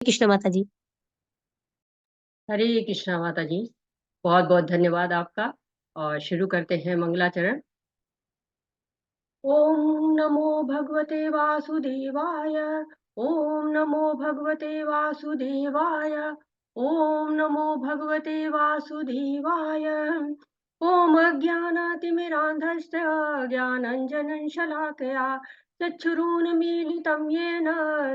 कृष्ण माता जी। हरे कृष्णा माता जी। बहुत बहुत धन्यवाद आपका। और शुरू करते हैं मंगलाचरण। ओम नमो भगवते वासुदेवाय। ओम नमो भगवते वासुदेवाय। ओम नमो भगवते वासुदेवाय। ओम अज्ञानातिमिरान्धस्य ज्ञानञ्जनं शलाकया चक्षुरुन्मीलितं येन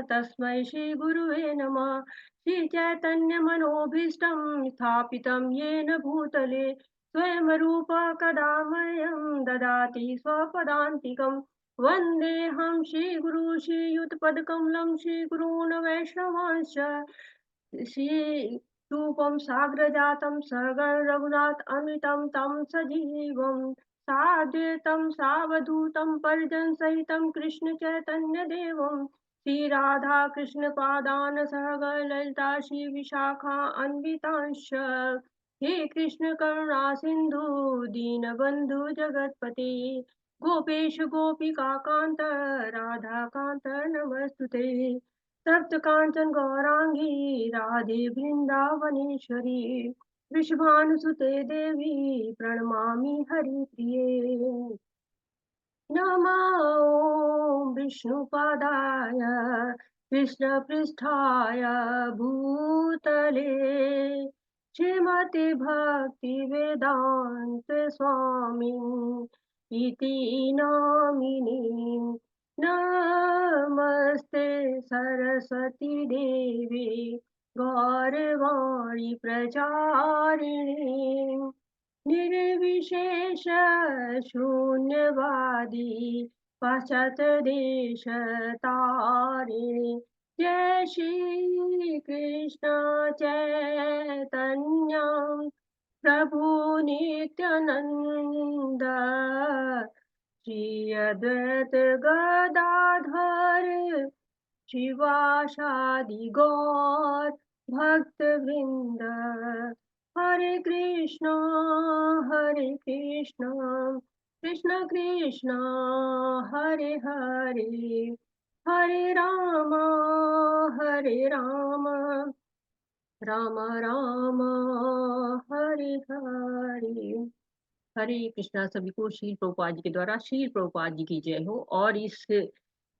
तस्मै श्रीगुरुवे नमः। श्रीचैतन्यमनोभीष्टं स्थापितं येन भूतले स्वयं रूप कदा मह्यं ददाति स्वपदान्तिकं। वन्देऽहं श्रीगुरु श्रीयुतपदकमलं श्रीगुरून् वैष्णवांश्च श्रीरूपं साग्रजातं सगण रघुनाथ अमितं तं सजीवं साद्वैतं सावधूतं परिजनसहितं कृष्ण चैतन्य देवं श्रीराधा कृष्ण पादान सहगण ललिता श्री विशाखा अन्वितांश्च। हे कृष्ण करुणा सिंधु दीनबंधु जगतपते गोपेश गोपिका कांत राधा कांत नमस्तुते। तप्त कांचन गौरांगी राधे वृंदावनेश्वरी वृषभानुसुते देवी प्रणमामि हरिप्रिये। नमो विष्णुपादाय कृष्णपृष्ठाय भूतले श्रीमति भक्ति वेदांत स्वामी इति नामिनी। नमस्ते सरस्वती देवी गौरवाणी प्रचारिणी निर्विशेष शून्यवादी पाश्चात्यदेश तारिणी। जय श्री कृष्ण चैतन्य प्रभु नित्यानंद श्री अद्वैत गदाधर शिवासादि गौर भक्त वृंद। हरे कृष्णा कृष्ण कृष्णा हरे हरे हरे राम राम राम हरे हरे। हरे कृष्णा। सभी को श्री प्रभुपाद जी के द्वारा श्री प्रभुपाद जी की जय हो। और इस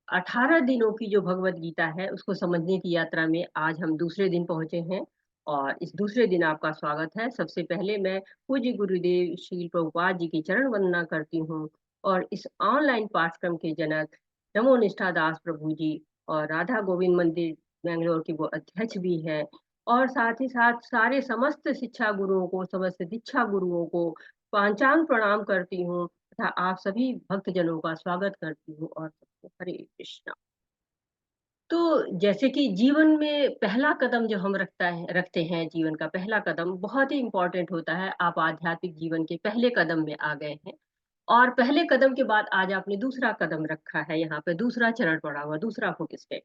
18 दिनों की जो भगवत गीता है उसको समझने की यात्रा में आज हम दूसरे दिन पहुंचे हैं। और इस दूसरे दिन आपका स्वागत है। सबसे पहले मैं पूज्य गुरुदेव श्री प्रभुपाद जी की चरण वंदना करती हूँ। और इस ऑनलाइन पाठ्यक्रम के जनक नमो निष्ठा दास प्रभु जी और राधा गोविंद मंदिर बेंगलोर के वो अध्यक्ष भी हैं। और साथ ही साथ सारे समस्त शिक्षा गुरुओं को, समस्त दीक्षा गुरुओं को पांचांग प्रणाम करती हूँ तथा आप सभी भक्तजनों का स्वागत करती हूँ। और सबको हरे कृष्णा। तो जैसे कि जीवन में पहला कदम जो हम रखते हैं, जीवन का पहला कदम बहुत ही इंपॉर्टेंट होता है। आप आध्यात्मिक जीवन के पहले कदम में आ गए हैं। और पहले कदम के बाद आज आपने दूसरा कदम रखा है, यहाँ पे दूसरा चरण पड़ा हुआ, दूसरा फुट स्टेप।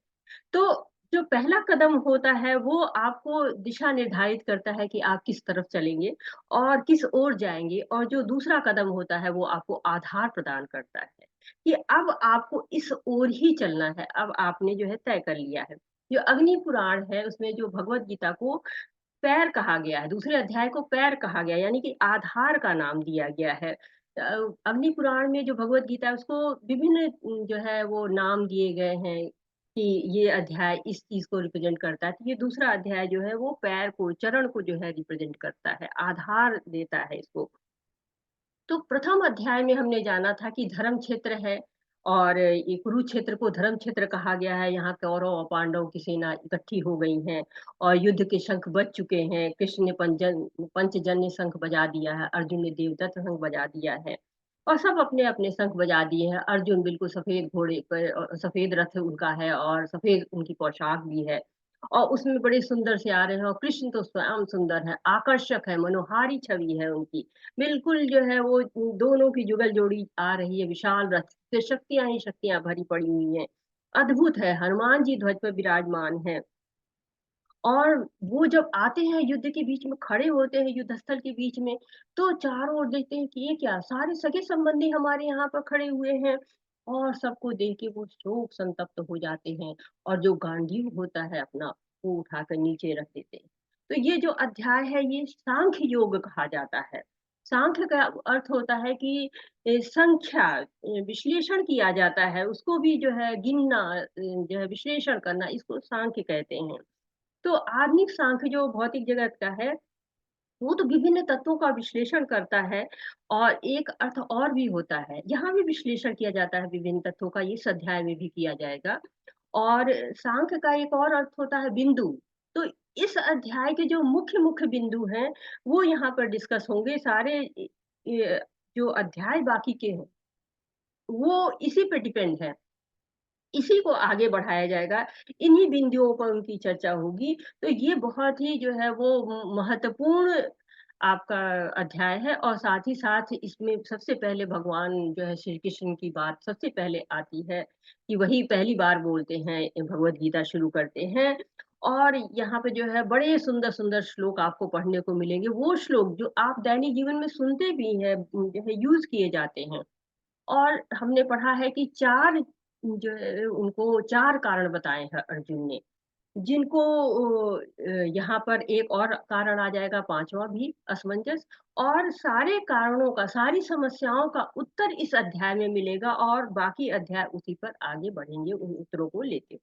तो जो पहला कदम होता है वो आपको दिशा निर्धारित करता है कि आप किस तरफ चलेंगे और किस ओर जाएंगे। और जो दूसरा कदम होता है वो आपको आधार प्रदान करता है कि अब आपको इस ओर ही चलना है। अब आपने जो है तय कर लिया है। जो अग्नि पुराण है उसमें जो भगवत गीता को पैर कहा गया है, दूसरे अध्याय को पैर कहा गया, यानी कि आधार का नाम दिया गया है। अग्नि पुराण में जो भगवत गीता है उसको विभिन्न जो है वो नाम दिए गए हैं कि ये अध्याय इस चीज को रिप्रेजेंट करता है। तो ये दूसरा अध्याय जो है वो पैर को, चरण को जो है रिप्रेजेंट करता है, आधार देता है इसको। तो प्रथम अध्याय में हमने जाना था कि धर्म क्षेत्र है। और ये कुरुक्षेत्र को धर्म क्षेत्र कहा गया है। यहाँ कौरव और पांडव की सेना इकट्ठी हो गई हैं और युद्ध के शंख बज चुके हैं। कृष्ण ने पंचजन्य शंख बजा दिया है, अर्जुन ने देवदत्त शंख बजा दिया है और सब अपने अपने शंख बजा दिए हैं। अर्जुन बिल्कुल सफेद घोड़े पर, सफेद रथ उनका है और सफेद उनकी पोशाक भी है और उसमें बड़े सुंदर से आ रहे हैं। और कृष्ण तो स्वयं सुंदर है, आकर्षक है, मनोहारी छवि है उनकी। बिल्कुल जो है वो दोनों की जुगल जोड़ी आ रही है। विशाल रथ से शक्तियां ही शक्तियां भरी पड़ी हुई हैं। अद्भुत है। हनुमान जी ध्वज पर विराजमान है। और वो जब आते हैं युद्ध के बीच में खड़े होते हैं, युद्ध स्थल के बीच में, तो चारों ओर देखते हैं कि ये क्या, सारे सगे संबंधी हमारे यहाँ पर खड़े हुए हैं। और सबको देख के वो शोक संतप्त हो जाते हैं। और जो गांडीव होता है अपना, वो उठाकर नीचे रख देते हैं। तो ये जो अध्याय है ये सांख्य योग कहा जाता है। सांख्य का अर्थ होता है कि संख्या, विश्लेषण किया जाता है, उसको भी जो है गिनना, जो है विश्लेषण करना, इसको सांख्य कहते हैं। तो आधुनिक सांख्य जो भौतिक जगत का है, वो तो विभिन्न तत्वों का विश्लेषण करता है, और एक अर्थ और भी होता है, यहाँ भी विश्लेषण किया जाता है विभिन्न तत्वों का, ये इस अध्याय में भी किया जाएगा। और सांख्य का एक और अर्थ होता है बिंदु। तो इस अध्याय के जो मुख्य मुख्य बिंदु हैं, वो यहाँ पर डिस्कस होंगे। सारे जो अध्याय बाकी के हैं, वो इसी पे डिपेंड है, इसी को आगे बढ़ाया जाएगा, इन्हीं बिंदुओं पर उनकी चर्चा होगी। तो ये बहुत ही जो है वो महत्वपूर्ण आपका अध्याय है, और साथ ही साथ इसमें सबसे पहले भगवान जो है श्री कृष्ण की बात सबसे पहले आती है, कि वही पहली बार बोलते हैं, भगवत गीता शुरू करते हैं। और यहाँ पे जो है बड़े सुंदर सुंदर श्लोक आपको पढ़ने को मिलेंगे, वो श्लोक जो आप दैनिक जीवन में सुनते भी हैं, जो है यूज किए जाते हैं। और हमने पढ़ा है कि चार जो है उनको चार कारण बताए हैं अर्जुन ने, जिनको यहाँ पर एक और कारण आ जाएगा, पांचवा भी, असमंजस। और सारे कारणों का, सारी समस्याओं का उत्तर इस अध्याय में मिलेगा, और बाकी अध्याय उसी पर आगे बढ़ेंगे उन उत्तरों को लेके।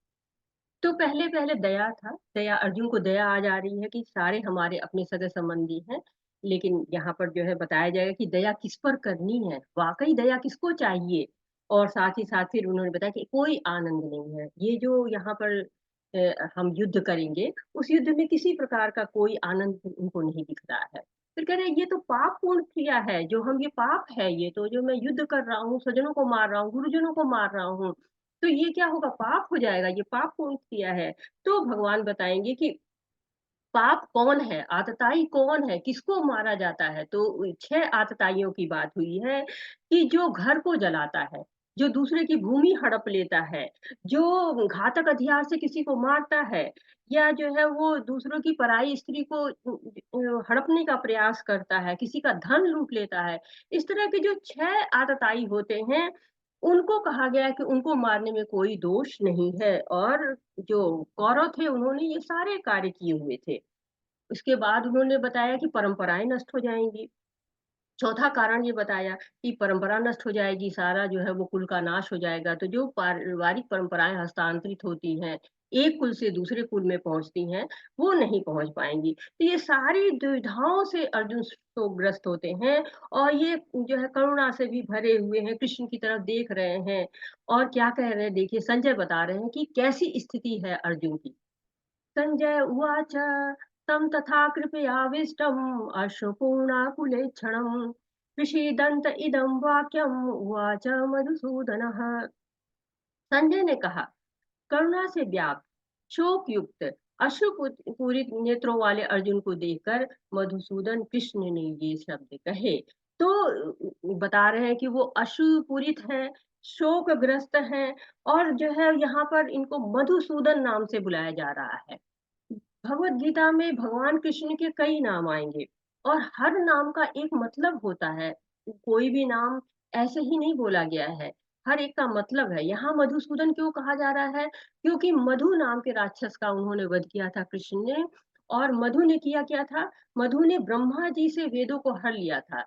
तो पहले पहले दया था, दया, अर्जुन को दया आ जा रही है कि सारे हमारे अपने सगे संबंधी हैं, लेकिन यहाँ पर जो है बताया जाएगा कि दया किस पर करनी है, वाकई दया किसको चाहिए। और साथ ही साथ फिर उन्होंने बताया कि कोई आनंद नहीं है, ये जो यहाँ पर हम युद्ध करेंगे, उस युद्ध में किसी प्रकार का कोई आनंद उनको नहीं दिख रहा है। फिर कह रहे हैं ये तो पाप पूर्ण क्रिया है, जो हम, ये पाप है, ये तो जो मैं युद्ध कर रहा हूँ, स्वजनों को मार रहा हूँ, गुरुजनों को मार रहा हूँ, तो ये क्या होगा, पाप हो जाएगा, ये पाप कौन किया है। तो भगवान बताएंगे कि पाप कौन है, आतताई कौन है, किसको मारा जाता है। तो छह आतताइयों की बात हुई है, कि जो घर को जलाता है, जो दूसरे की भूमि हड़प लेता है, जो घातक हथियार से किसी को मारता है, या जो है वो दूसरों की पराई स्त्री को हड़पने का प्रयास करता है, किसी का धन लूट लेता है, इस तरह के जो छह आतताई होते हैं, उनको कहा गया है कि उनको मारने में कोई दोष नहीं है। और जो कौरव थे, उन्होंने ये सारे कार्य किए हुए थे। उसके बाद उन्होंने बताया कि परंपराएं नष्ट हो जाएंगी। चौथा कारण ये बताया कि परंपरा नष्ट हो जाएगी, सारा जो है वो कुल का नाश हो जाएगा। तो जो पारिवारिक परंपराएं हस्तांतरित होती हैं, एक कुल से दूसरे कुल में पहुंचती हैं, वो नहीं पहुंच पाएंगी। तो ये सारी दुविधाओं से अर्जुन तो ग्रस्त होते हैं, और ये जो है करुणा से भी भरे हुए हैं, कृष्ण की तरफ देख रहे हैं। और क्या कह रहे हैं, देखिए संजय बता रहे हैं कि कैसी स्थिति है अर्जुन की। संजय उवाच तं तथा कृपयाविष्टम् अश्रुपूर्णाकुलेक्षणम् विषीदन्त इदं वाक्यम् उवाच मधुसूदनः। संजय ने कहा, करुणा से व्याप्त, शोक युक्त, अश्रुपूरित नेत्रों वाले अर्जुन को देखकर मधुसूदन कृष्ण ने ये शब्द कहे। तो बता रहे हैं कि वो अश्रुपूरित है, शोकग्रस्त हैं, और जो है यहाँ पर इनको मधुसूदन नाम से बुलाया जा रहा है। भगवत गीता में भगवान कृष्ण के कई नाम आएंगे, और हर नाम का एक मतलब होता है, कोई भी नाम ऐसे ही नहीं बोला गया है, हर एक का मतलब है। यहाँ मधुसूदन क्यों कहा जा रहा है, क्योंकि मधु नाम के राक्षस का उन्होंने वध किया था कृष्ण ने। और मधु ने किया क्या था, मधु ने ब्रह्मा जी से वेदों को हर लिया था।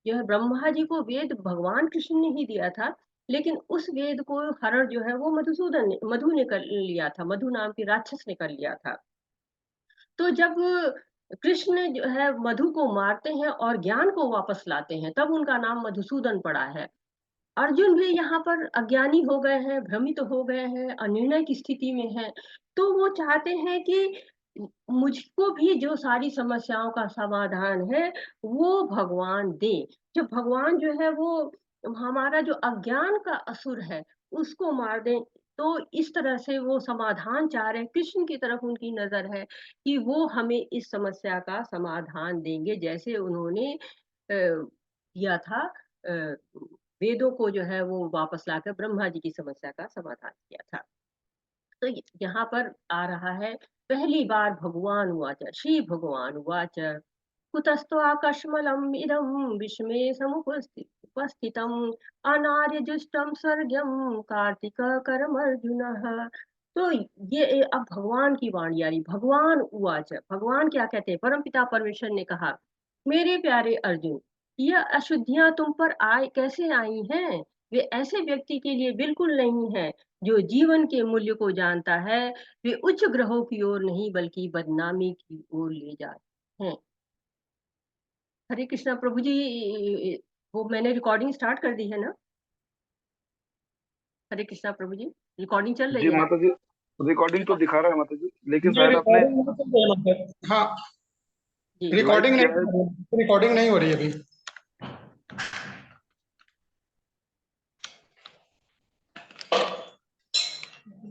यह ब्रह्मा जी को वेद भगवान कृष्ण ने ही दिया था, लेकिन उस वेद को हरण जो है वो मधुसूदन ने, मधु ने कर लिया था, मधु नाम के राक्षस ने कर लिया था। तो जब कृष्ण जो है मधु को मारते हैं और ज्ञान को वापस लाते हैं, तब उनका नाम मधुसूदन पड़ा है। अर्जुन भी यहाँ पर अज्ञानी हो गए हैं, भ्रमित हो गए हैं, अनिर्णय की स्थिति में हैं। तो वो चाहते हैं कि मुझको भी जो सारी समस्याओं का समाधान है, वो भगवान दे। जब भगवान जो है वो हमारा जो अज्ञान का असुर है, उसको मार दें। तो इस तरह से वो समाधान चाह रहे हैं, कृष्ण की तरफ उनकी नजर है कि वो हमें इस समस्या का समाधान देंगे, जैसे उन्होंने किया था, वेदों को जो है वो वापस लाकर ब्रह्मा जी की समस्या का समाधान किया था। तो यहाँ पर आ रहा है, पहली बार भगवान उवाच, श्री भगवान उवाच, कुतस्त्वाकश्मलम् इदं विस्मये उपस्थितम् अनार्यजुष्टं स्वर्ग्यं कार्तिककरमर्जुनः। तो ये अब भगवान की वाणी आ रही, भगवान उवाच, भगवान क्या कहते हैं, परमपिता परमेश्वर ने कहा, मेरे प्यारे अर्जुन, यह अशुद्धियां तुम पर आए कैसे आई हैं? वे ऐसे व्यक्ति के लिए बिल्कुल नहीं है जो जीवन के मूल्य को जानता है। वे उच्च ग्रहों की ओर नहीं बल्कि बदनामी की ओर ले जाते हैं। हरे कृष्णा प्रभु जी, वो मैंने रिकॉर्डिंग स्टार्ट कर दी है ना? हरे कृष्णा प्रभु जी, रिकॉर्डिंग चल रही जी है ना? माता जी, रिकॉर्डिंग तो दिखा रहा है माता जी, लेकिन जी शायद आपने रिकॉर्डिंग नहीं चल रही है मतलब। हाँ, जी लाइव रिकॉर्डिंग किया है। नहीं, रिकॉर्डिंग नहीं हो रही अभी।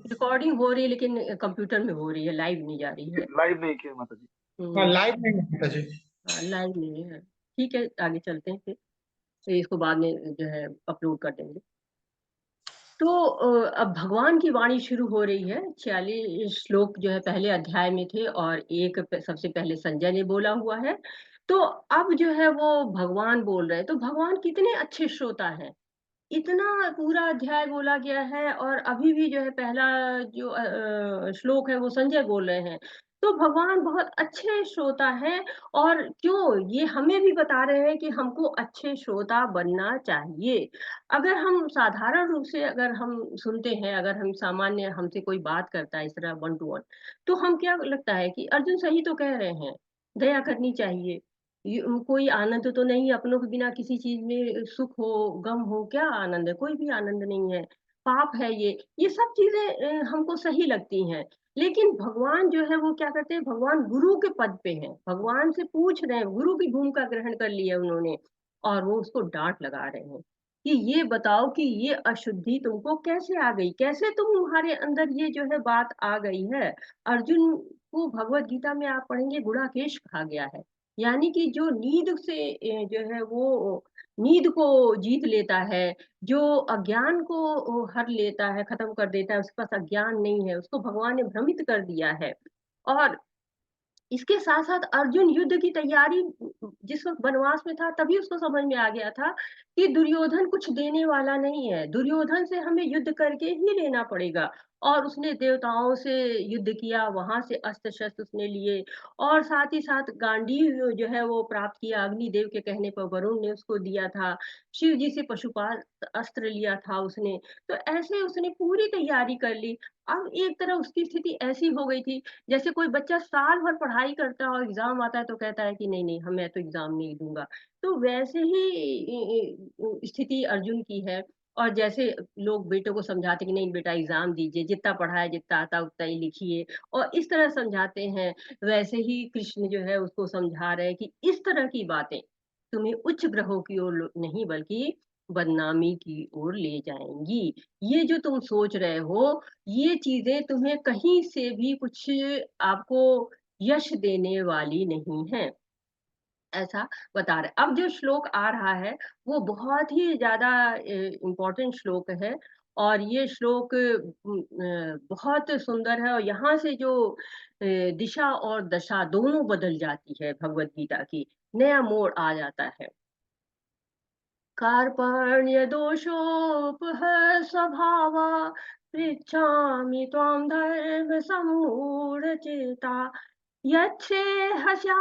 रिकॉर्डिंग हो रही है, लेकिन कंप्यूटर में हो रही है, लाइव नहीं जा रही है। लाइव नहीं किया माता जी। हाँ, हम्म। लाइव नहीं होता जी। लाइव नहीं है। ठीक है, आगे चलते हैं फिर, तो इसको बाद में जो है अपलोड कर देंगे। तो अब भगवान की वाणी शुरू हो रही है। 46 श्लोक जो है पहले अध्याय में थे, और एक सबसे पहले संजय ने बोला हुआ है। तो अब जो है वो भगवान बोल रहे हैं। तो भगवान कितने अच्छे श्रोता हैं, इतना पूरा अध्याय बोला गया है, और अभी भी जो है पहला जो श्लोक है वो संजय बोल रहे हैं। तो भगवान बहुत अच्छे श्रोता हैं, और क्यों ये हमें भी बता रहे हैं कि हमको अच्छे श्रोता बनना चाहिए। अगर हम साधारण रूप से अगर हम सुनते हैं, अगर हम सामान्य हमसे कोई बात करता है इस तरह वन टू वन, तो हम क्या लगता है कि अर्जुन सही तो कह रहे हैं, दया करनी चाहिए। कोई आनंद तो नहीं अपनों के बिना किसी चीज में, सुख हो गम हो, क्या आनंद है? कोई भी आनंद नहीं है, पाप है ये सब चीजें हमको सही लगती हैं। लेकिन भगवान जो है वो क्या करते हैं, भगवान गुरु के पद पे हैं, भगवान से पूछ रहे हैं, गुरु की भूमिका ग्रहण कर ली है उन्होंने, और वो उसको डांट लगा रहे हैं कि ये बताओ कि ये अशुद्धि तुमको कैसे आ गई, कैसे तुम्हारे अंदर ये जो है बात आ गई है। अर्जुन को भगवत गीता में आप पढ़ेंगे गुणाकेश कहा गया है, यानी कि जो नींद से जो है वो नींद को जीत लेता है, जो अज्ञान को हर लेता है, खत्म कर देता है, उसके पास अज्ञान नहीं है, उसको भगवान ने भ्रमित कर दिया है। और इसके साथ साथ अर्जुन युद्ध की तैयारी, जिस वक्त वनवास में था तभी उसको समझ में आ गया था कि दुर्योधन कुछ देने वाला नहीं है, दुर्योधन से हमें युद्ध करके ही लेना पड़ेगा। और उसने देवताओं से युद्ध किया, वहां से अस्त्र शस्त्र उसने लिए, और साथ ही साथ गांडीव जो है वो प्राप्त किया, अग्निदेव के कहने पर वरुण ने उसको दिया था, शिव जी से पशुपाल अस्त्र लिया था उसने। तो ऐसे उसने पूरी तैयारी कर ली। अब एक तरह उसकी स्थिति ऐसी हो गई थी, जैसे कोई बच्चा साल भर पढ़ाई करता है और एग्जाम आता है तो कहता है कि नहीं नहीं, हम मैं तो एग्जाम नहीं दूंगा। तो वैसे ही स्थिति अर्जुन की है। और जैसे लोग बेटों को समझाते कि नहीं बेटा एग्जाम दीजिए, जितना पढ़ा है जितना आता उतना ही लिखिए, और इस तरह समझाते हैं, वैसे ही कृष्ण जो है उसको समझा रहे हैं कि इस तरह की बातें तुम्हें उच्च ग्रहों की ओर नहीं बल्कि बदनामी की ओर ले जाएंगी। ये जो तुम सोच रहे हो, ये चीजें तुम्हें कहीं से भी कुछ आपको यश देने वाली नहीं है, ऐसा बता रहे। अब जो श्लोक आ रहा है वो बहुत ही ज्यादा इम्पोर्टेंट श्लोक है, और ये श्लोक बहुत सुंदर है, और यहाँ से जो दिशा और दशा दोनों बदल जाती है, भगवत गीता की नया मोड़ आ जाता है। कार्पण्य दोषोपहत स्वभावा, पृच्छामि त्वां धर्म सम्मूढचेता, यच्छ्रेयस्यानिश्चितं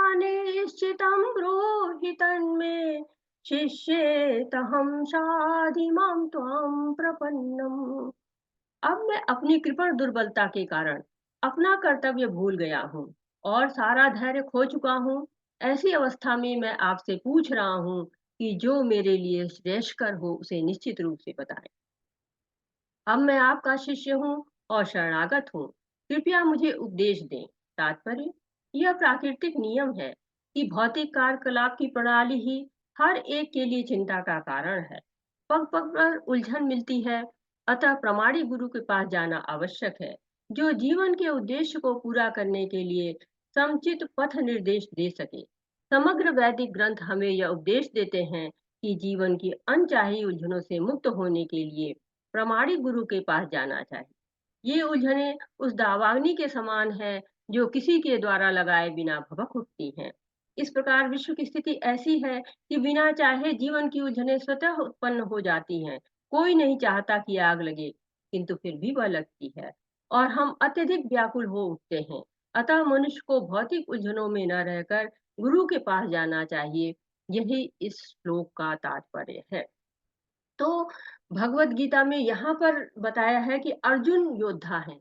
ब्रूहि तन्मे, शिष्येऽहं शाधिमां त्वां प्रपन्नम्। अब मैं अपनी कृपण दुर्बलता के कारण अपना कर्तव्य भूल गया हूँ, और सारा धैर्य खो चुका हूँ। ऐसी अवस्था में मैं आपसे पूछ रहा हूँ कि जो मेरे लिए श्रेयस्कर हो उसे निश्चित रूप से बताएं। अब मैं आपका शिष्य हूँ और शरणागत हूँ, कृपया मुझे उपदेश दें। तात्पर्य, यह प्राकृतिक नियम है कि भौतिक कार्यकलाप की प्रणाली ही हर एक के लिए चिंता का कारण है। पग पग पर उलझन मिलती है, अतः प्रमाणी गुरु के पास जाना आवश्यक है, जो जीवन के उद्देश्य को पूरा करने के लिए समुचित पथ निर्देश दे सके। समग्र वैदिक ग्रंथ हमें यह उपदेश देते हैं कि जीवन की अनचाही उलझनों से मुक्त होने के लिए प्रामाणिक गुरु के पास जाना चाहिए। ये उलझने उस दावाग्नि के समान है जो किसी के द्वारा लगाए बिना भभक उठती हैं। इस प्रकार विश्व की स्थिति ऐसी है कि बिना चाहे जीवन की उलझने स्वतः उत्पन्न हो जाती हैं। कोई नहीं चाहता कि आग लगे, किंतु फिर भी वह लगती है। और हम अत्यधिक व्याकुल हो उठते हैं। अतः मनुष्य को भौतिक उलझनों में न रहकर गुरु के पास जाना चाहिए। यही इस श्लोक का तात्पर्य है। तो भगवत गीता में यहाँ पर बताया है कि अर्जुन योद्धा हैं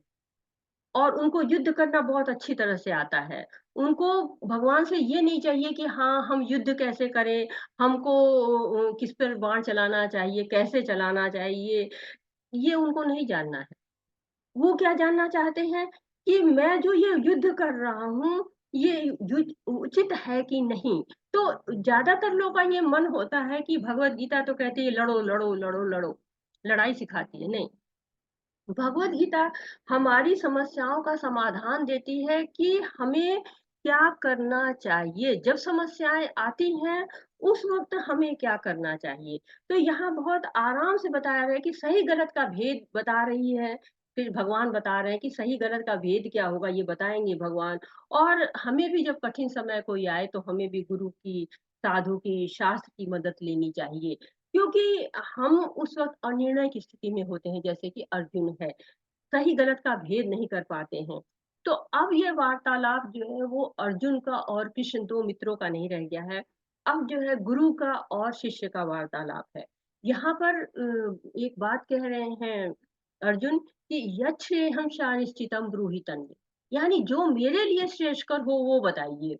और उनको युद्ध करना बहुत अच्छी तरह से आता है। उनको भगवान से ये नहीं चाहिए कि हाँ, हम युद्ध कैसे करें, हमको किस पर बाण चलाना चाहिए, कैसे चलाना चाहिए, ये उनको नहीं जानना है। वो क्या जानना चाहते हैं कि मैं जो ये युद्ध कर रहा हूँ, ये युद्ध उचित है कि नहीं? तो ज़्यादातर लोगों का ये मन होता है कि भगवत गीता तो कहती है लड़ो, लड़ो, लड़ो, लड़ो, लड़ाई सिखाती है, नहीं। भगवत गीता हमारी समस्याओं का समाधान देती है कि हमें क्या करना चाहिए, जब समस्याएं आती हैं उस वक्त हमें क्या करना चाहिए। तो यहाँ बहुत आराम से बताया गया है कि सही गलत का भेद बता रही है। फिर भगवान बता रहे हैं कि सही गलत का भेद क्या होगा, ये बताएंगे भगवान। और हमें भी जब कठिन समय कोई आए तो हमें भी गुरु की, साधु की, शास्त्र की मदद लेनी चाहिए, क्योंकि हम उस वक्त अनिर्णय की स्थिति में होते हैं, जैसे कि अर्जुन है, सही गलत का भेद नहीं कर पाते हैं। तो अब ये वार्तालाप जो है वो अर्जुन का और कृष्ण, दो मित्रों का नहीं रह गया है। अब जो है गुरु का और शिष्य का वार्तालाप है। यहाँ पर एक बात कह रहे हैं अर्जुन कि यच्छ्रेयहं शानिश्चितम ब्रूहि तन्मे, यानी जो मेरे लिए श्रेयस्कर हो वो बताइए।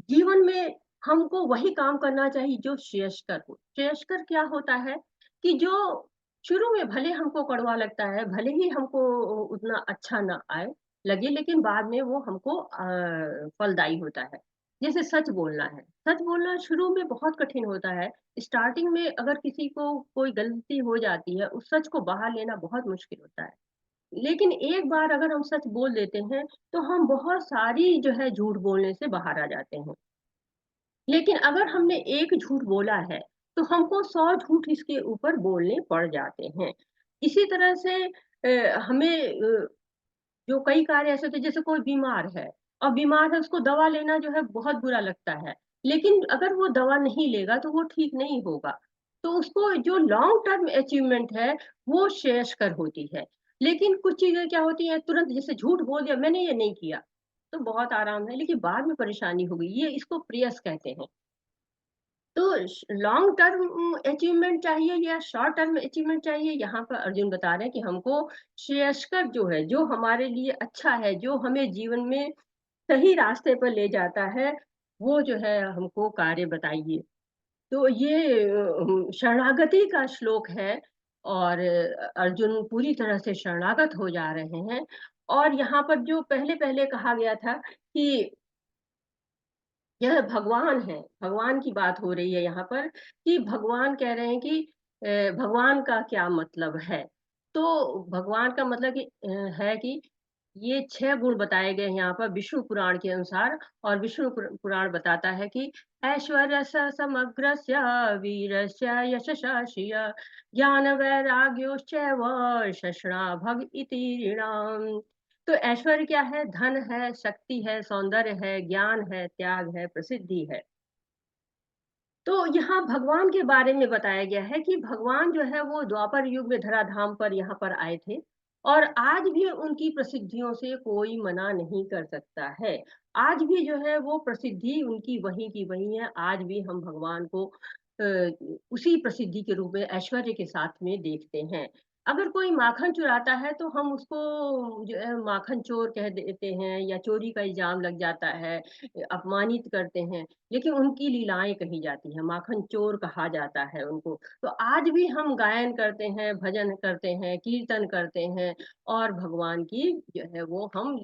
जीवन में हमको वही काम करना चाहिए जो श्रेयस्कर हो। श्रेयस्कर क्या होता है कि जो शुरू में भले हमको कड़वा लगता है, भले ही हमको उतना अच्छा ना आए लगे, लेकिन बाद में वो हमको फलदायी होता है। जैसे सच बोलना है, सच बोलना शुरू में बहुत कठिन होता है। स्टार्टिंग में अगर किसी को कोई गलती हो जाती है, उस सच को बाहर लेना बहुत मुश्किल होता है। लेकिन एक बार अगर हम सच बोल देते हैं, तो हम बहुत सारी जो है झूठ बोलने से बाहर आ जाते हैं। लेकिन अगर हमने एक झूठ बोला है, तो हमको 100 झूठ इसके ऊपर बोलने पड़ जाते हैं। इसी तरह से हमें जो कई कार्य ऐसे होते हैं, जैसे कोई बीमार है और बीमार है, उसको दवा लेना जो है बहुत बुरा लगता है। लेकिन अगर वो दवा नहीं लेगा तो वो ठीक नहीं होगा। तो उसको जो लॉन्ग टर्म अचीवमेंट है, वो श्रेयस्कर होती है। लेकिन कुछ चीजें क्या होती हैं, तुरंत जैसे झूठ बोल दिया मैंने ये नहीं किया, तो बहुत आराम है, लेकिन बाद में परेशानी होगी, ये इसको प्रेयस कहते हैं। तो लॉन्ग टर्म अचीवमेंट चाहिए या शॉर्ट टर्म अचीवमेंट चाहिए, यहाँ पर अर्जुन बता रहे हैं कि हमको श्रेयस्कर जो है, जो हमारे लिए अच्छा है, जो हमें जीवन में सही रास्ते पर ले जाता है, वो जो है हमको कार्य बताइए। तो ये शरणागति का श्लोक है और अर्जुन पूरी तरह से शरणागत हो जा रहे हैं। और यहाँ पर जो पहले पहले कहा गया था कि यह भगवान है, भगवान की बात हो रही है यहाँ पर कि भगवान कह रहे हैं कि भगवान का क्या मतलब है। तो भगवान का मतलब है कि ये 6 गुण बताए गए हैं यहाँ पर विष्णु पुराण के अनुसार। और विष्णु पुराण बताता है कि ऐश्वर्य समग्रस्य वीरस्य यशशाशिय ज्ञान वैराग्योश्चैव शष्णा भग इति ऋणाम। तो ऐश्वर्य क्या है, धन है, शक्ति है, सौंदर्य है, ज्ञान है, त्याग है, प्रसिद्धि है। तो यहाँ भगवान के बारे में बताया गया है कि भगवान जो है वो द्वापर युग में धराधाम पर यहाँ पर आए थे और आज भी उनकी प्रसिद्धियों से कोई मना नहीं कर सकता है। आज भी जो है वो प्रसिद्धि उनकी वही की वही है। आज भी हम भगवान को उसी प्रसिद्धि के रूप में ऐश्वर्य के साथ में देखते हैं। अगर कोई माखन चुराता है तो हम उसको जो है माखन चोर कह देते हैं या चोरी का इल्जाम लग जाता है, अपमानित करते हैं। लेकिन उनकी लीलाएं कही जाती हैं, माखन चोर कहा जाता है उनको। तो आज भी हम गायन करते हैं, भजन करते हैं, कीर्तन करते हैं और भगवान की जो है वो हम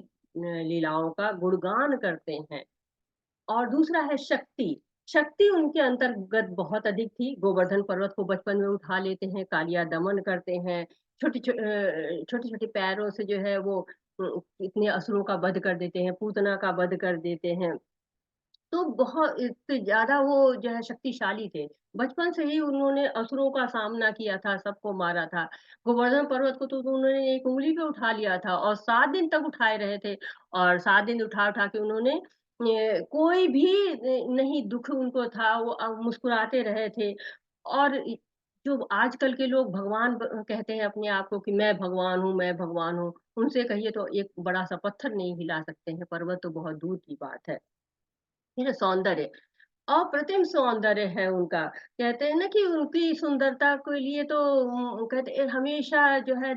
लीलाओं का गुणगान करते हैं। और दूसरा है शक्ति। शक्ति उनके अंतर्गत बहुत अधिक थी। गोवर्धन पर्वत को बचपन में उठा लेते हैं, कालिया दमन करते हैं, छोटे छोटे पैरों से जो है वो इतने असुरों का वध कर देते हैं, पूतना का वध कर देते हैं। तो बहुत इतने ज्यादा वो जो है शक्तिशाली थे। बचपन से ही उन्होंने असुरों का सामना किया था, सबको मारा था। गोवर्धन पर्वत को तो उन्होंने एक उंगली पे उठा लिया था और 7 दिन तक उठाए रहे थे। और 7 दिन उठा उठा के उन्होंने कोई भी नहीं दुख उनको था, वो मुस्कुराते रहे थे। और जो आजकल के लोग भगवान कहते हैं अपने आप को कि मैं भगवान हूँ, मैं भगवान हूँ, उनसे कहिए तो एक बड़ा सा पत्थर नहीं हिला सकते हैं, पर्वत तो बहुत दूर की बात है। ये सौंदर्य, अप्रतिम सौंदर्य है उनका। कहते हैं ना कि उनकी सुंदरता के लिए तो कहते हैं हमेशा जो है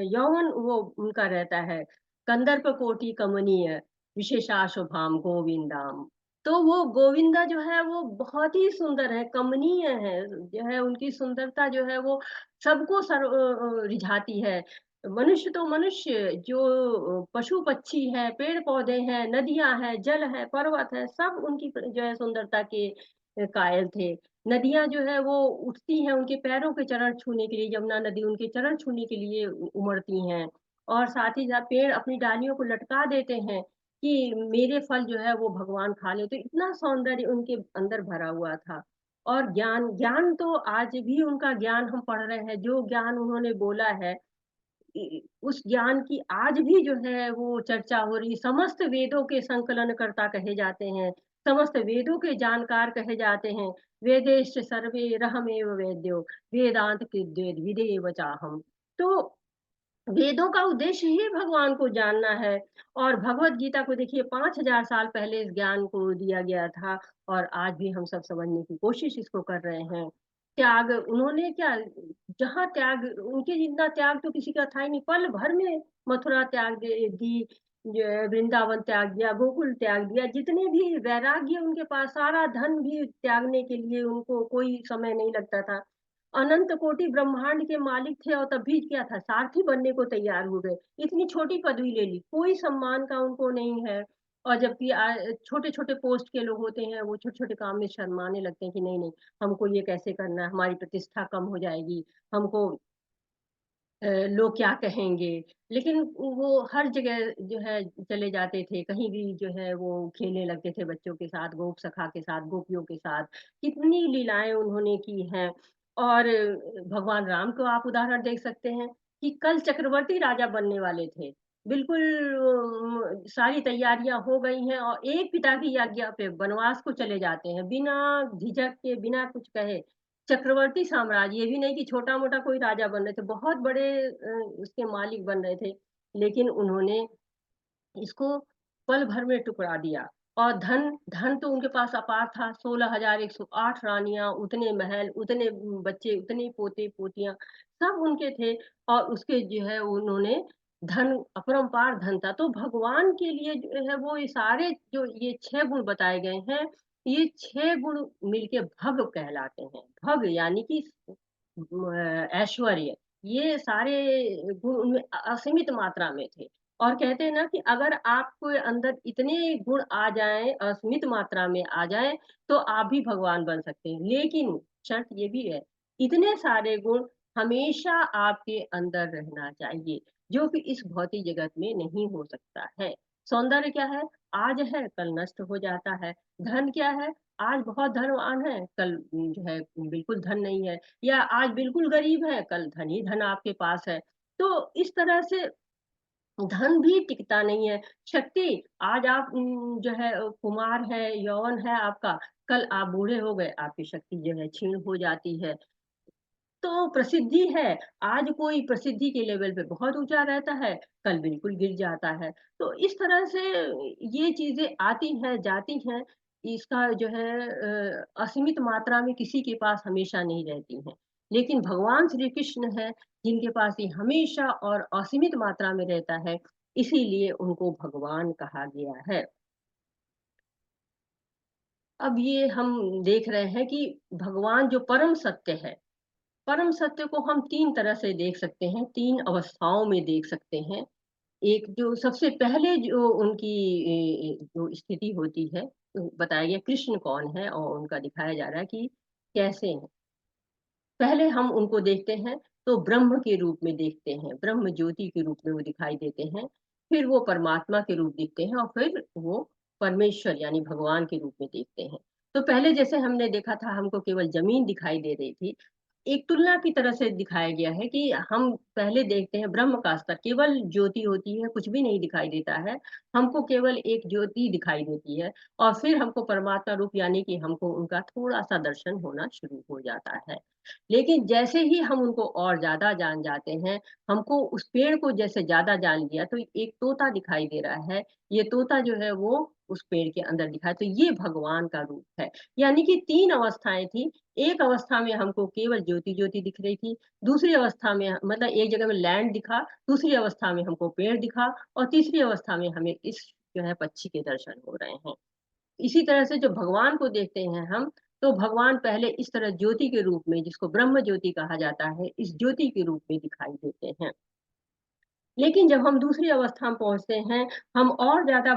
यौवन वो उनका रहता है। कंदर्प कोटि कमनीय विशेषाशुभाम गोविंदाम। तो वो गोविंदा जो है वो बहुत ही सुंदर है, कमनीय है, जो है उनकी सुंदरता जो है वो सबको रिझाती है। मनुष्य तो मनुष्य, जो पशु पक्षी है, पेड़ पौधे हैं, नदियां हैं, जल है, पर्वत है, सब उनकी जो है सुंदरता के कायल थे। नदियां जो है वो उठती हैं उनके पैरों के चरण छूने के लिए, यमुना नदी उनके चरण छूने के लिए उमड़ती हैं। और साथ ही साथ पेड़ अपनी डालियों को लटका देते हैं कि मेरे फल जो है वो भगवान खा ले। तो इतना सौंदर्य उनके अंदर भरा हुआ था। और ज्ञान, ज्ञान तो आज भी उनका ज्ञान हम पढ़ रहे हैं, जो ज्ञान उन्होंने बोला है उस ज्ञान की आज भी जो है वो चर्चा हो रही। समस्त वेदों के संकलन कर्ता कहे जाते हैं, समस्त वेदों के जानकार कहे जाते हैं। वेदेश्च सर्वे रहमेव वेद्यो वेदांत कृद्वेद विदेव चाहम। तो वेदों का उद्देश्य ही भगवान को जानना है। और भगवत गीता को देखिए, 5000 साल पहले इस ज्ञान को दिया गया था, और आज भी हम सब समझने की कोशिश इसको कर रहे हैं। त्याग उन्होंने क्या, जहाँ त्याग, उनके जितना त्याग तो किसी का था ही नहीं। पल भर में मथुरा त्याग दी, वृंदावन त्याग दिया, गोकुल त्याग दिया, जितने भी वैराग्य उनके पास, सारा धन भी त्यागने के लिए उनको कोई समय नहीं लगता था। अनंत कोटि ब्रह्मांड के मालिक थे और तब भी क्या था, सारथी बनने को तैयार हो गए। इतनी छोटी पदवी ले ली, कोई सम्मान का उनको नहीं है। और जबकि छोटे छोटे पोस्ट के लोग होते हैं, वो छोटे छोटे काम में शर्माने लगते हैं कि नहीं नहीं, हमको ये कैसे करना है, हमारी प्रतिष्ठा कम हो जाएगी, हमको लोग क्या कहेंगे। लेकिन वो हर जगह जो है चले जाते थे, कहीं भी जो है वो खेलने लगते थे बच्चों के साथ, गोप सखा के साथ, गोपियों के साथ। कितनी लीलाएं उन्होंने की हैं। और भगवान राम को आप उदाहरण देख सकते हैं कि कल चक्रवर्ती राजा बनने वाले थे। बिल्कुल सारी तैयारियां हो गई हैं और एक पिता की आज्ञा पे वनवास को चले जाते हैं, बिना झिझक के, बिना कुछ कहे। चक्रवर्ती साम्राज्य, ये भी नहीं कि छोटा मोटा कोई राजा बन रहे थे, बहुत बड़े उसके मालिक बन रहे थे। लेकिन उन्होंने इसको पल भर में टुकरा दिया। और धन, धन तो उनके पास अपार था, 16,108 रानियां, उतने महल, उतने बच्चे, उतने पोते पोतियां, सब उनके थे। और उसके जो है उन्होंने धन, अपरंपार धन था। तो भगवान के लिए जो है वो ये सारे जो ये 6 गुण बताए गए हैं, ये 6 गुण मिलके भग कहलाते हैं। भग यानी कि ऐश्वर्य, ये सारे गुण उनमें असीमित मात्रा में थे। और कहते हैं ना कि अगर आपके अंदर इतने गुण आ जाएं, असीमित मात्रा में आ जाएं, तो आप भी भगवान बन सकते हैं। लेकिन शर्त ये भी है, इतने सारे गुण हमेशा आपके अंदर रहना चाहिए, जो कि इस भौतिक जगत में नहीं हो सकता है। सौंदर्य क्या है, आज है कल नष्ट हो जाता है। धन क्या है, आज बहुत धनवान है, कल जो है बिल्कुल धन नहीं है। या आज बिल्कुल गरीब है, कल धन ही धन आपके पास है। तो इस तरह से धन भी टिकता नहीं है। शक्ति, आज आप जो है कुमार है, यौवन है आपका, कल आप बूढ़े हो गए, आपकी शक्ति जो है क्षीण हो जाती है। तो प्रसिद्धि है, आज कोई प्रसिद्धि के लेवल पे बहुत ऊंचा रहता है, कल बिल्कुल गिर जाता है। तो इस तरह से ये चीजें आती हैं जाती हैं। इसका जो है असीमित मात्रा में किसी के पास हमेशा नहीं रहती हैं। लेकिन भगवान श्री कृष्ण है जिनके पास ये हमेशा और असीमित मात्रा में रहता है, इसीलिए उनको भगवान कहा गया है। अब ये हम देख रहे हैं कि भगवान जो परम सत्य है, परम सत्य को हम 3 तरह से देख सकते हैं, 3 अवस्थाओं में देख सकते हैं। एक जो सबसे पहले जो उनकी जो स्थिति होती है, बताया गया कृष्ण कौन है और उनका दिखाया जा रहा है कि कैसे हैं। पहले हम उनको देखते हैं तो ब्रह्म के रूप में देखते हैं, ब्रह्म ज्योति के रूप में वो दिखाई देते हैं। फिर वो परमात्मा के रूप दिखते हैं और फिर वो परमेश्वर यानी भगवान के रूप में देखते हैं। तो पहले जैसे हमने देखा था, हमको केवल जमीन दिखाई दे रही थी। एक तुलना की तरह से दिखाया गया है कि हम पहले देखते हैं ब्रह्म का स्तर, केवल ज्योति होती है, कुछ भी नहीं दिखाई देता है, हमको केवल एक ज्योति दिखाई देती है, और फिर हमको परमात्मा रूप यानी कि हमको उनका थोड़ा सा दर्शन होना शुरू हो जाता है। लेकिन जैसे ही हम उनको और ज्यादा जान जाते हैं, हमको उस पेड़ को जैसे ज्यादा जान लिया, तो एक तोता दिखाई दे रहा है, ये तोता जो है वो उस पेड़ के अंदर दिखा, तो ये भगवान का रूप है। यानी कि तीन अवस्थाएं थी। एक अवस्था में हमको केवल ज्योति ज्योति दिख रही थी, दूसरी अवस्था में मतलब एक जगह में लैंड दिखा, दूसरी अवस्था में हमको पेड़ दिखा, और तीसरी अवस्था में हमें इस जो है पक्षी के दर्शन हो रहे हैं। इसी तरह से जो भगवान को देखते हैं हम, तो भगवान पहले इस तरह ज्योति के रूप में, जिसको ब्रह्म ज्योति कहा जाता है, इस ज्योति के रूप में दिखाई देते हैं। लेकिन जब हम दूसरी अवस्था में पहुंचते हैं, हम और ज्यादा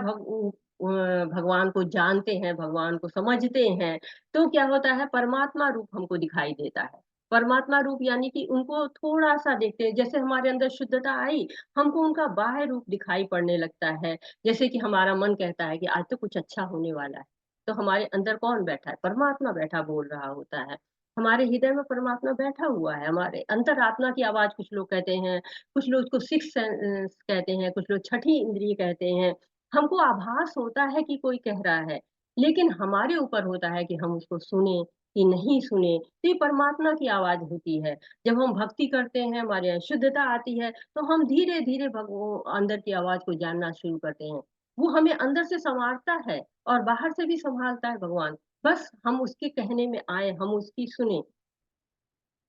भगवान को जानते हैं, भगवान को समझते हैं, तो क्या होता है, परमात्मा रूप हमको दिखाई देता है। परमात्मा रूप यानी कि उनको थोड़ा सा देखते हैं, जैसे हमारे अंदर शुद्धता आई, हमको उनका बाह्य रूप दिखाई पड़ने लगता है। जैसे कि हमारा मन कहता है कि आज तो कुछ अच्छा होने वाला है, तो हमारे अंदर कौन बैठा है, परमात्मा बैठा बोल रहा होता है। हमारे हृदय में परमात्मा बैठा हुआ है, हमारे अंतरात्मा की आवाज कुछ लोग कहते हैं, कुछ लोग उसको सिक्स सेंस कहते हैं, कुछ लोग छठी इंद्रिय कहते हैं। हमको आभास होता है कि कोई कह रहा है, लेकिन हमारे ऊपर होता है कि हम उसको सुने कि नहीं सुने। तो ये परमात्मा की आवाज होती है। जब हम भक्ति करते हैं, हमारे यहाँ शुद्धता आती है, तो हम धीरे धीरे अंदर की आवाज को जानना शुरू करते हैं। वो हमें अंदर से संवारता है और बाहर से भी संभालता है भगवान। बस हम उसके कहने में आए, हम उसकी सुने।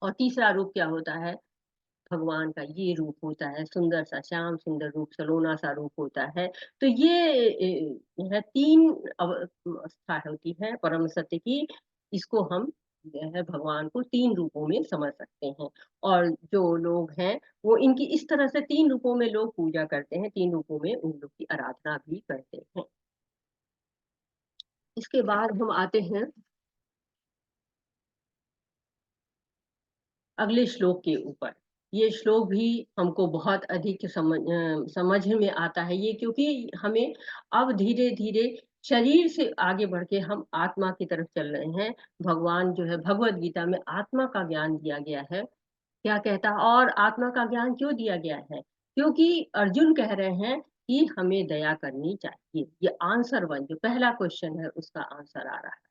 और तीसरा रूप क्या होता है, भगवान का ये रूप होता है, सुंदर सा श्याम सुंदर रूप, सलोना सा रूप होता है। तो यह तीन अवस्था होती है परम सत्य की। इसको हम जो है भगवान को तीन रूपों में समझ सकते हैं। और जो लोग हैं वो इनकी इस तरह से तीन रूपों में लोग पूजा करते हैं, तीन रूपों में उन लोग की आराधना भी करते हैं। इसके बाद हम आते हैं अगले श्लोक के ऊपर। ये श्लोक भी हमको बहुत अधिक समझ में आता है ये, क्योंकि हमें अब धीरे धीरे शरीर से आगे बढ़ के हम आत्मा की तरफ चल रहे हैं। भगवान जो है भगवत गीता में आत्मा का ज्ञान दिया गया है। क्या कहता है, और आत्मा का ज्ञान क्यों दिया गया है, क्योंकि अर्जुन कह रहे हैं कि हमें दया करनी चाहिए। ये आंसर वन, जो पहला क्वेश्चन है, उसका आंसर आ रहा है।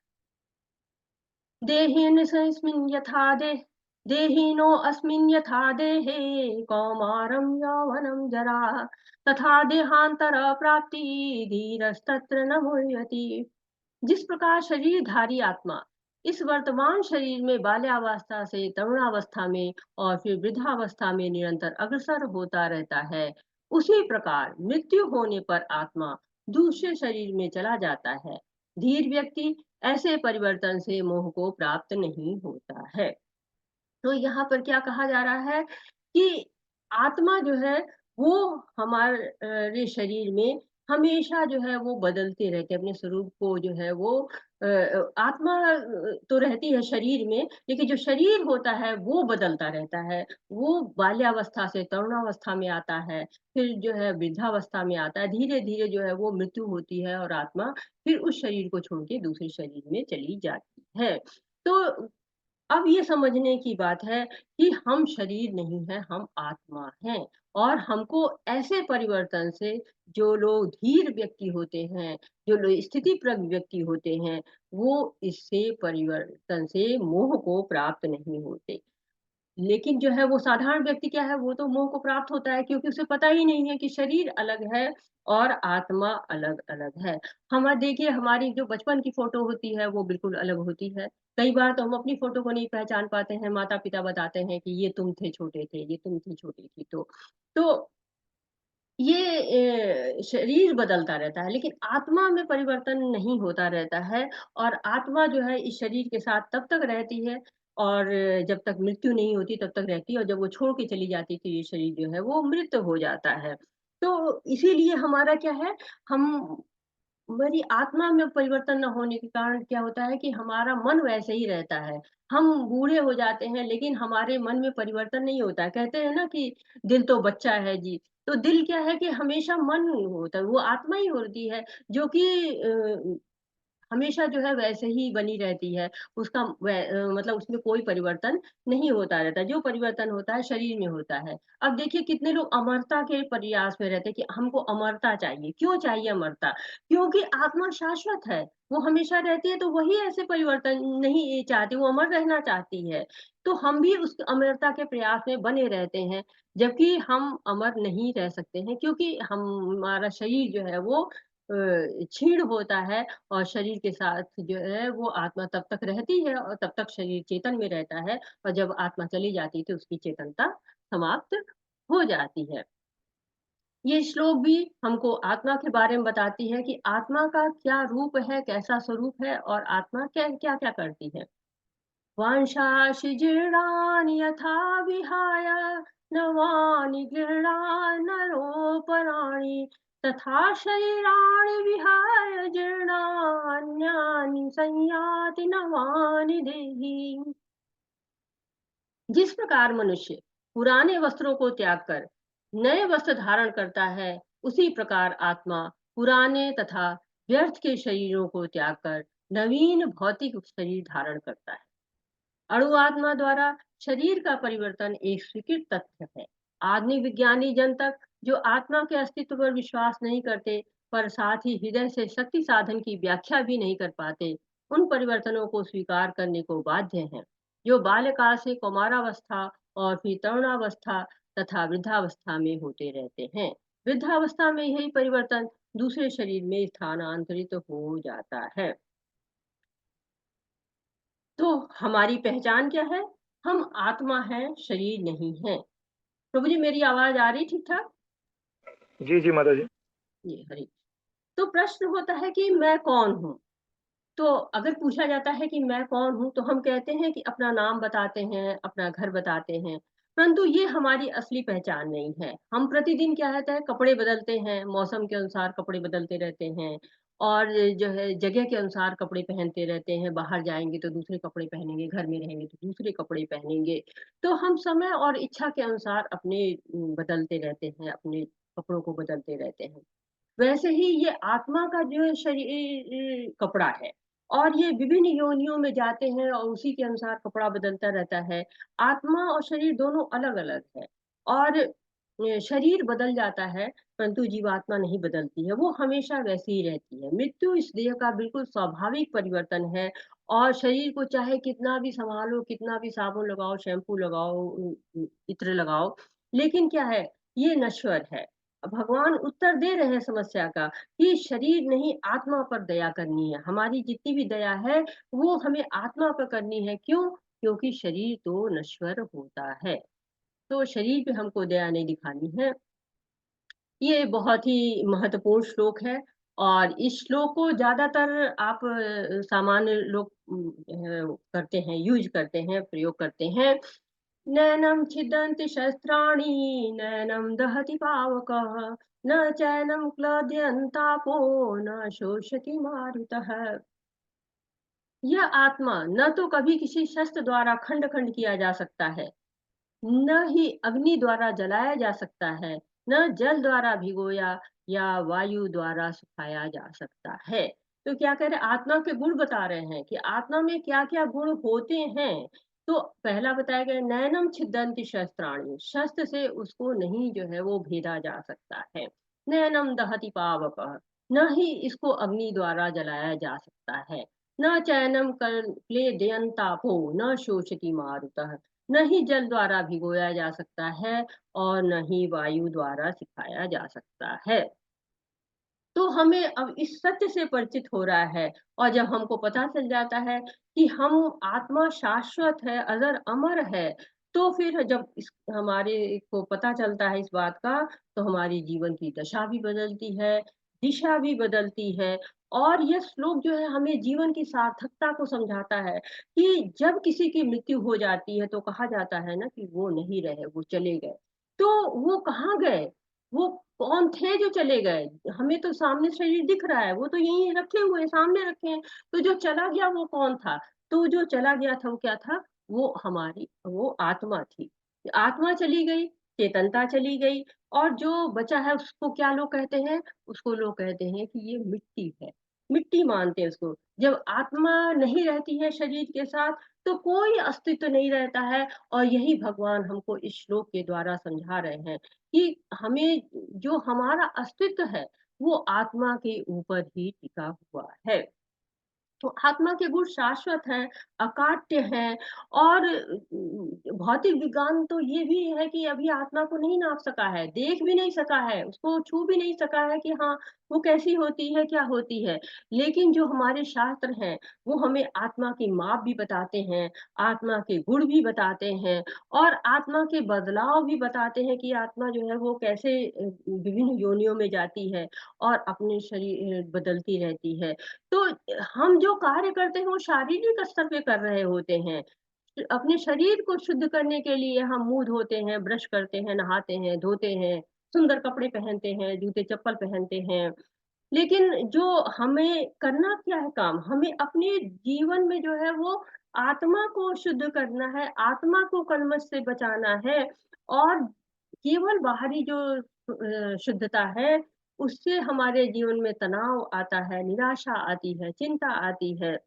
देहिनस्मिन् यथा देहिनो अस्मिन् यथा देहे कौमारं यौवनं जरा तथा देहांतर प्राप्ति धीरस्तत्र न मुह्यति। जिस प्रकार शरीरधारी आत्मा इस वर्तमान शरीर में बाल्यावस्था से तरुणावस्था में और फिर वृद्धावस्था में निरंतर अग्रसर होता रहता है, उसी प्रकार मृत्यु होने पर आत्मा दूसरे शरीर में चला जाता है। धीर व्यक्ति ऐसे परिवर्तन से मोह को प्राप्त नहीं होता है। तो यहाँ पर क्या कहा जा रहा है कि आत्मा जो है वो हमारे शरीर में हमेशा जो है वो बदलते रहते हैं, अपने स्वरूप को जो है वो आत्मा तो रहती है शरीर में, लेकिन जो शरीर होता है वो बदलता रहता है। वो बाल्यावस्था से तरुणावस्था में आता है, फिर जो है वृद्धावस्था में आता है, धीरे धीरे जो है वो मृत्यु होती है और आत्मा फिर उस शरीर को छोड़ के दूसरे शरीर में चली जाती है। तो अब ये समझने की बात है कि हम शरीर नहीं है, हम आत्मा हैं। और हमको ऐसे परिवर्तन से, जो लोग धीर व्यक्ति होते हैं, जो लोग स्थिति प्रज्ञ व्यक्ति होते हैं, वो इससे परिवर्तन से मोह को प्राप्त नहीं होते। लेकिन जो है वो साधारण व्यक्ति क्या है, वो तो मोह को प्राप्त होता है, क्योंकि उसे पता ही नहीं है कि शरीर अलग है और आत्मा अलग अलग है। हम देखिए, हमारी जो बचपन की फोटो होती है वो बिल्कुल अलग होती है। कई बार तो हम अपनी फोटो को नहीं पहचान पाते हैं, माता पिता बताते हैं कि ये तुम थे छोटे थे, ये तुम थी छोटी थी। तो ये शरीर बदलता रहता है, लेकिन आत्मा में परिवर्तन नहीं होता रहता है। और आत्मा जो है इस शरीर के साथ तब तक रहती है, और जब तक मृत्यु नहीं होती तब तक रहती है, और जब वो छोड़ के चली जाती है तो ये शरीर जो है वो मृत हो जाता है। तो इसीलिए हमारा क्या है, हम हमारी आत्मा में परिवर्तन न होने के कारण क्या होता है कि हमारा मन वैसे ही रहता है। हम बूढ़े हो जाते हैं, लेकिन हमारे मन में परिवर्तन नहीं होता है। कहते हैं ना कि दिल तो बच्चा है जी। तो दिल क्या है कि हमेशा मन होता है, वो आत्मा ही होती है जो कि हमेशा जो है वैसे ही बनी रहती है, उसका मतलब उसमें कोई परिवर्तन नहीं होता रहता, जो परिवर्तन होता है शरीर में होता है। अब देखिए कितने लोग अमरता के प्रयास में रहते हैं कि हमको अमरता चाहिए, क्यों चाहिए अमरता? क्योंकि आत्मा शाश्वत है, वो हमेशा रहती है, तो वही ऐसे परिवर्तन नहीं चाहती, वो अमर रहना चाहती है। तो हम भी उस अमरता के प्रयास में बने रहते हैं, जबकि हम अमर नहीं रह सकते हैं, क्योंकि हमारा शरीर जो है वो क्षीण होता है, और शरीर के साथ जो है वो आत्मा तब तक रहती है और तब तक शरीर चेतन में रहता है, और जब आत्मा चली जाती है तो उसकी चेतनता समाप्त हो जाती है। ये श्लोक भी हमको आत्मा के बारे में बताती है कि आत्मा का क्या रूप है, कैसा स्वरूप है, और आत्मा क्या-क्या करती है। वांशांसि जीर्णानि यथा विहाय नवानि गृह्णाति नरोपराणि तथा शरीराणि विहाय जीर्णान्यानि संयाति नवानि देहि। जिस प्रकार मनुष्य पुराने वस्त्रों को त्याग कर नए वस्त्र धारण करता है, उसी प्रकार आत्मा पुराने तथा व्यर्थ के शरीरों को त्याग कर नवीन भौतिक शरीर धारण करता है। अणु आत्मा द्वारा शरीर का परिवर्तन एक स्वीकृत तथ्य है। आधुनिक विज्ञानी जन तक जो आत्मा के अस्तित्व पर विश्वास नहीं करते, पर साथ ही हृदय से शक्ति साधन की व्याख्या भी नहीं कर पाते, उन परिवर्तनों को स्वीकार करने को बाध्य हैं, जो बाल्यकाल से कौमारावस्था और फिर तरुणावस्था तथा वृद्धावस्था में होते रहते हैं। वृद्धावस्था में यही परिवर्तन दूसरे शरीर में स्थानांतरित हो जाता है। तो हमारी पहचान क्या है? हम आत्मा हैं, शरीर नहीं हैं। प्रभु जी, मेरी आवाज़ आ रही ठीक-ठाक? जी जी माता जी। जी, हरी। तो प्रश्न होता है कि मैं कौन हूँ? तो अगर पूछा जाता है कि मैं कौन हूँ, तो हम कहते हैं कि अपना नाम बताते हैं, अपना घर बताते हैं, परंतु ये हमारी असली पहचान नहीं है। हम प्रतिदिन क्या रहता है, कपड़े बदलते हैं, मौसम के अनुसार कपड़े बदलते रहते हैं, और जो है जगह के अनुसार कपड़े पहनते रहते हैं। बाहर जाएँगे तो दूसरे कपड़े पहनेंगे, घर में रहेंगे तो दूसरे कपड़े पहनेंगे। तो हम समय और इच्छा के अनुसार अपने बदलते रहते हैं, अपने कपड़ों को बदलते रहते हैं। वैसे ही ये आत्मा का जो शरीर कपड़ा है, और ये विभिन्न योनियों में जाते हैं और उसी के अनुसार कपड़ा बदलता रहता है। आत्मा और शरीर दोनों अलग-अलग है, और शरीर बदल जाता है, परंतु जीवात्मा नहीं बदलती है, वो हमेशा वैसी ही रहती है। मृत्यु इस देह का बिल्कुल स्वाभाविक परिवर्तन है, और शरीर को चाहे कितना भी सँभालो, कितना भी साबुन लगाओ, शैम्पू लगाओ, इत्र लगाओ, लेकिन क्या है, ये नश्वर है। भगवान उत्तर दे रहे हैं समस्या का कि शरीर नहीं, आत्मा पर दया करनी है। हमारी जितनी भी दया है वो हमें आत्मा पर करनी है। क्यों? क्योंकि शरीर तो नश्वर होता है। तो शरीर पे हमको दया नहीं दिखानी है। ये बहुत ही महत्वपूर्ण श्लोक है, और इस श्लोक को ज़्यादातर आप सामान्य लोग करते हैं, यूज़ करते हैं, प्रयोग करते हैं। नैनं छिदन्ति शस्त्राणि नैनं दहति पावकः न चैनं क्लदयन्तापो न शोषयति मारुतः। यह आत्मा न तो कभी किसी शस्त्र द्वारा खंड-खंड किया जा सकता है, न ही अग्नि द्वारा जलाया जा सकता है, न जल द्वारा भिगोया या वायु द्वारा सुखाया जा सकता है। तो क्या कह रहे हैं, आत्मा के गुण बता रहे हैं कि आत्मा में क्या-क्या गुण होते हैं। तो पहला बताया गया, नैनम छिदन्ति शस्त्राणि, शस्त्र से उसको नहीं जो है वो भेदा जा सकता है। नैनम दहति पावकः, न ही इसको अग्नि द्वारा जलाया जा सकता है। न चैनम क्लेदयन्तापो न शोषयति मारुतः, न ही जल द्वारा भिगोया जा सकता है, और न ही वायु द्वारा सिखाया जा सकता है। तो हमें अब इस सत्य से परिचित हो रहा है, और जब हमको पता चल जाता है कि हम आत्मा शाश्वत है, अजर अमर है, तो फिर जब इस हमारे को पता चलता है इस बात का, तो हमारी जीवन की दशा भी बदलती है, दिशा भी बदलती है। और यह श्लोक जो है हमें जीवन की सार्थकता को समझाता है कि जब किसी की मृत्यु हो जाती है तो कहा जाता है ना कि वो नहीं रहे, वो चले गए। तो वो कहाँ गए? वो कौन थे जो चले गए? हमें तो सामने शरीर दिख रहा है, वो तो यहीं रखे हुए हैं, सामने रखे हैं। तो जो चला गया वो कौन था? तो जो चला गया था वो क्या था? वो आत्मा थी। आत्मा चली गई, चेतनता चली गई, और जो बचा है उसको क्या लोग कहते हैं? उसको लोग कहते हैं कि ये मिट्टी है। मिट्टी मानते हैं उसको। जब आत्मा नहीं रहती है शरीर के साथ, तो कोई अस्तित्व नहीं रहता है। और यही भगवान हमको इस श्लोक के द्वारा समझा रहे हैं कि हमें जो हमारा अस्तित्व है, वो आत्मा के ऊपर ही टिका हुआ है। तो आत्मा के गुण शाश्वत हैं, अकाट्य हैं। और भौतिक विज्ञान तो ये भी है कि अभी आत्मा को नहीं नाप सका है, देख भी नहीं सका है, उसको छू भी नहीं सका है कि हाँ, वो कैसी होती है, क्या होती है। लेकिन जो हमारे शास्त्र हैं, वो हमें आत्मा की माप भी बताते हैं, आत्मा के गुण भी बताते हैं, और आत्मा के बदलाव भी बताते हैं कि आत्मा जो है वो कैसे विभिन्न योनियों में जाती है और अपने शरीर बदलती रहती है। तो हम जो कार्य करते हैं वो शारीरिक स्तर पे कर रहे होते हैं। अपने शरीर को शुद्ध करने के लिए हम मुँह धोते हैं, ब्रश करते हैं, नहाते हैं, धोते हैं, सुंदर कपड़े पहनते हैं, जूते-चप्पल पहनते हैं। लेकिन जो हमें करना क्या है काम? हमें अपने जीवन में जो है वो आत्मा को शुद्ध करना है, आत्मा को कलमश से बचाना है। और केवल बाहरी जो शुद्धता है, उससे हमारे जीवन में तनाव आता है, निराशा आती है, चिंता आती है।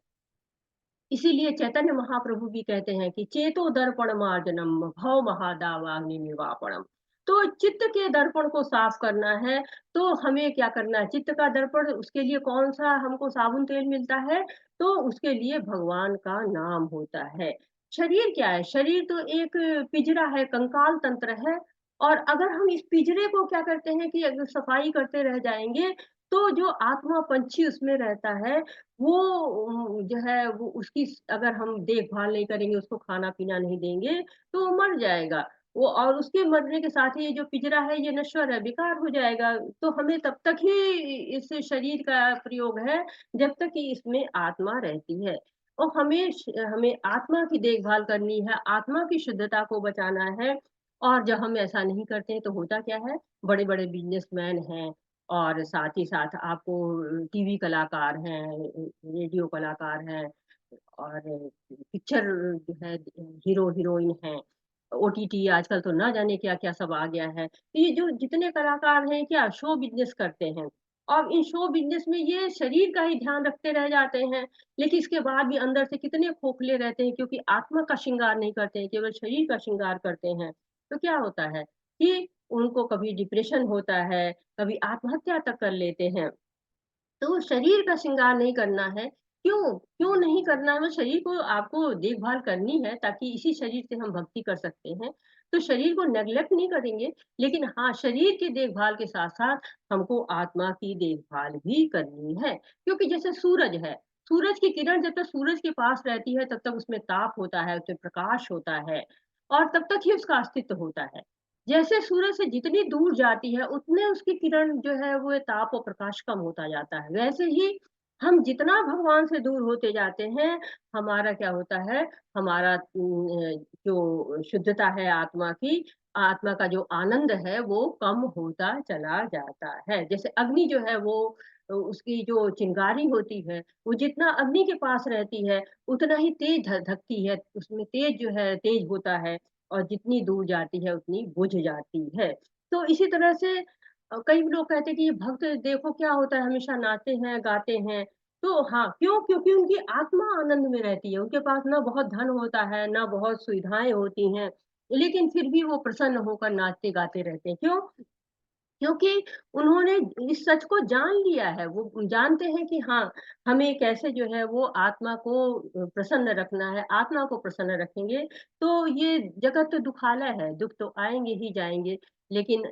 इसीलिए चैतन्य महाप्रभु भी कहते हैं कि चेतो दर्पण मार्जनम भव महादावाग्नि निर्वापणम। तो चित्त के दर्पण को साफ करना है। तो हमें क्या करना है? चित्त का दर्पण, उसके लिए कौन सा हमको साबुन तेल मिलता है? तो उसके लिए भगवान का नाम होता है। शरीर क्या है? शरीर तो एक पिंजरा है, कंकाल तंत्र है। और अगर हम इस पिंजरे को क्या करते हैं कि अगर सफाई करते रह जाएंगे, तो जो आत्मा पंछी उसमें रहता है, वो जो है वो उसकी अगर हम देखभाल नहीं करेंगे, उसको खाना-पीना नहीं देंगे, तो वो मर जाएगा। वो और उसके मरने के साथ ही ये जो पिंजरा है ये नश्वर है, बेकार हो जाएगा। तो हमें तब तक ही इस शरीर का प्रयोग है, जब तक कि इसमें आत्मा रहती है। और हमें आत्मा की देखभाल करनी है, आत्मा की शुद्धता को बचाना है। और जब हम ऐसा नहीं करते हैं तो होता क्या है, बड़े-बड़े बिज़नेसमैन हैं, और साथ ही साथ आपको टीवी कलाकार हैं, रेडियो कलाकार हैं, और पिक्चर जो है हीरो-हीरोइन हैं, ओटीटी आजकल तो ना जाने क्या-क्या सब आ गया है। तो ये जो जितने कलाकार हैं क्या शो बिज़नेस करते हैं, और इन शो बिज़नेस में ये शरीर का ही ध्यान रखते रह जाते हैं, लेकिन इसके बाद भी अंदर से कितने खोखले रहते हैं, क्योंकि आत्मा का श्रृंगार नहीं करते हैं, केवल शरीर का श्रृंगार करते हैं। तो क्या होता है कि उनको कभी डिप्रेशन होता है, कभी आत्महत्या तक कर लेते हैं। तो शरीर का श्रृंगार नहीं करना है। क्यों? क्यों नहीं करना है? शरीर को आपको देखभाल करनी है, ताकि इसी शरीर से हम भक्ति कर सकते हैं। तो शरीर को नेग्लेक्ट नहीं करेंगे, लेकिन हाँ, शरीर की देखभाल के साथ-साथ हमको आत्मा की देखभाल भी करनी है। क्योंकि जैसे सूरज है, सूरज की किरण जब तक सूरज के पास रहती है, तब तक उसमें ताप होता है, उसमें प्रकाश होता है, और तब तक ही उसका अस्तित्व होता है। जैसे सूरज से जितनी दूर जाती है, उतने उसकी किरण जो है वो ताप और प्रकाश कम होता जाता है। वैसे ही हम जितना भगवान से दूर होते जाते हैं, हमारा क्या होता है, हमारा जो शुद्धता है आत्मा की, आत्मा का जो आनंद है वो कम होता चला जाता है। जैसे अग्नि जो है वो उसकी जो चिंगारी होती है, वो जितना अग्नि के पास रहती है, उतना ही तेज धकती है, उसमें तेज जो है तेज होता है। और जितनी दूर जाती है उतनी बुझ जाती है। तो इसी तरह से कई लोग कहते हैं कि ये भक्त देखो क्या होता है, हमेशा नाचते हैं, गाते हैं। तो हाँ, क्यों? क्योंकि उनकी आत्मा आनंद में रहती है। उनके पास ना बहुत धन होता है, ना बहुत सुविधाएँ होती हैं, लेकिन फिर भी वो प्रसन्न होकर नाचते-गाते रहते हैं। क्यों? क्योंकि उन्होंने इस सच को जान लिया है, वो जानते हैं कि हाँ, हमें कैसे जो है वो आत्मा को प्रसन्न रखना है, आत्मा को प्रसन्न रखेंगे, तो ये जगत तो दुखालय है, दुःख तो आएँगे ही जाएँगे, लेकिन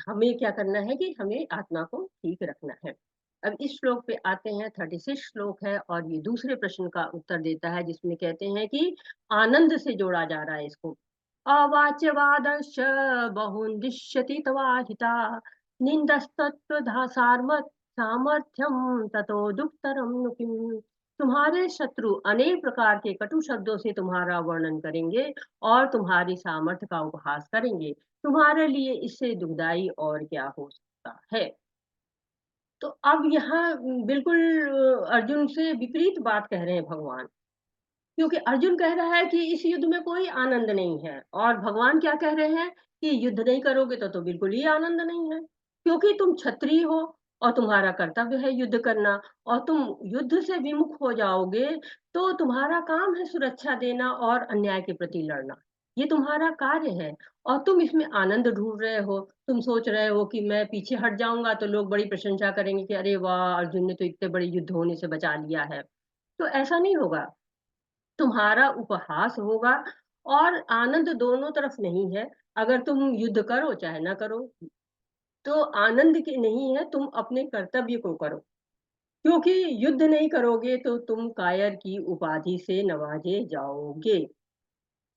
हमें क्या करना है कि हमें आत्मा को ठीक रखना है। अब इस श्लोक पे आते हैं, 36 श्लोक है, और ये दूसरे प्रश्न का उत्तर देता है, जिसमें कहते हैं कि आनंद से जोड़ा जा रहा है इसको। अवाच्यवादश्च बहुन्दिश्यति तवाहिता निन्दस्तत्त्वधा सामर्थ्यं ततो दुःखतरं नु किम्। तुम्हारे शत्रु अनेक प्रकार के कटु शब्दों से तुम्हारा वर्णन करेंगे और तुम्हारी सामर्थ्य का उपहास करेंगे। तुम्हारे लिए इससे दुखदाई और क्या हो सकता है। तो अब यहाँ बिल्कुल अर्जुन से विपरीत बात कह रहे हैं भगवान। क्योंकि अर्जुन कह रहा है कि इस युद्ध में कोई आनंद नहीं है, और भगवान क्या कह रहे हैं कि युद्ध नहीं करोगे तो बिल्कुल ही आनंद नहीं है, क्योंकि तुम क्षत्रिय हो, और तुम्हारा कर्तव्य है युद्ध करना, और तुम युद्ध से विमुख हो जाओगे तो तुम्हारा काम है सुरक्षा देना और अन्याय के प्रति लड़ना। ये तुम्हारा कार्य है और तुम इसमें आनंद ढूंढ रहे हो। तुम सोच रहे हो कि मैं पीछे हट जाऊंगा तो लोग बड़ी प्रशंसा करेंगे कि अरे वाह, अर्जुन ने तो इतने बड़े युद्ध होने से बचा लिया है। तो ऐसा नहीं होगा। तुम्हारा उपहास होगा और आनंद दोनों तरफ नहीं है। अगर तुम युद्ध करो चाहे ना करो, तो आनंद की नहीं है, तुम अपने कर्तव्य को करो। क्योंकि युद्ध नहीं करोगे तो तुम कायर की उपाधि से नवाजे जाओगे।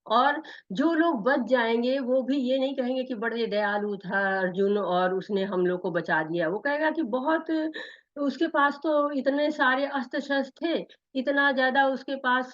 और जो लोग बच जाएंगे वो भी ये नहीं कहेंगे कि बड़े दयालु था अर्जुन और उसने हम लोग को बचा दिया। वो कहेगा कि बहुत, उसके पास तो इतने सारे अस्त्र शस्त्र थे, इतना ज्यादा उसके पास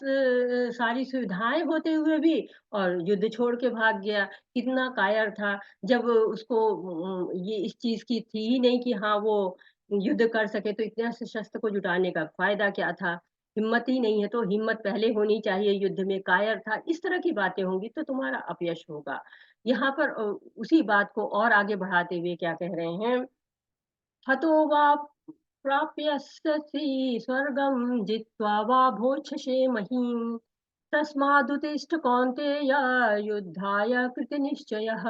सारी सुविधाएं होते हुए भी, और युद्ध छोड़ के भाग गया। कितना कायर था। जब उसको ये इस चीज की थी ही नहीं कि हाँ वो युद्ध कर सके, तो इतने अस्त्र शस्त्र को जुटाने का फायदा क्या था। हिम्मत ही नहीं है तो हिम्मत पहले होनी चाहिए, युद्ध में कायर था। इस तरह की बातें होंगी तो तुम्हारा अपयश होगा। यहाँ पर उसी बात को और आगे बढ़ाते हुए क्या कह रहे हैं, हतो वा प्राप्यस्यसि स्वर्गं जित्वा वा भोक्षसे महीम् तस्मादुत्तिष्ठ कौन्तेय युद्धाय कृतनिश्चयः।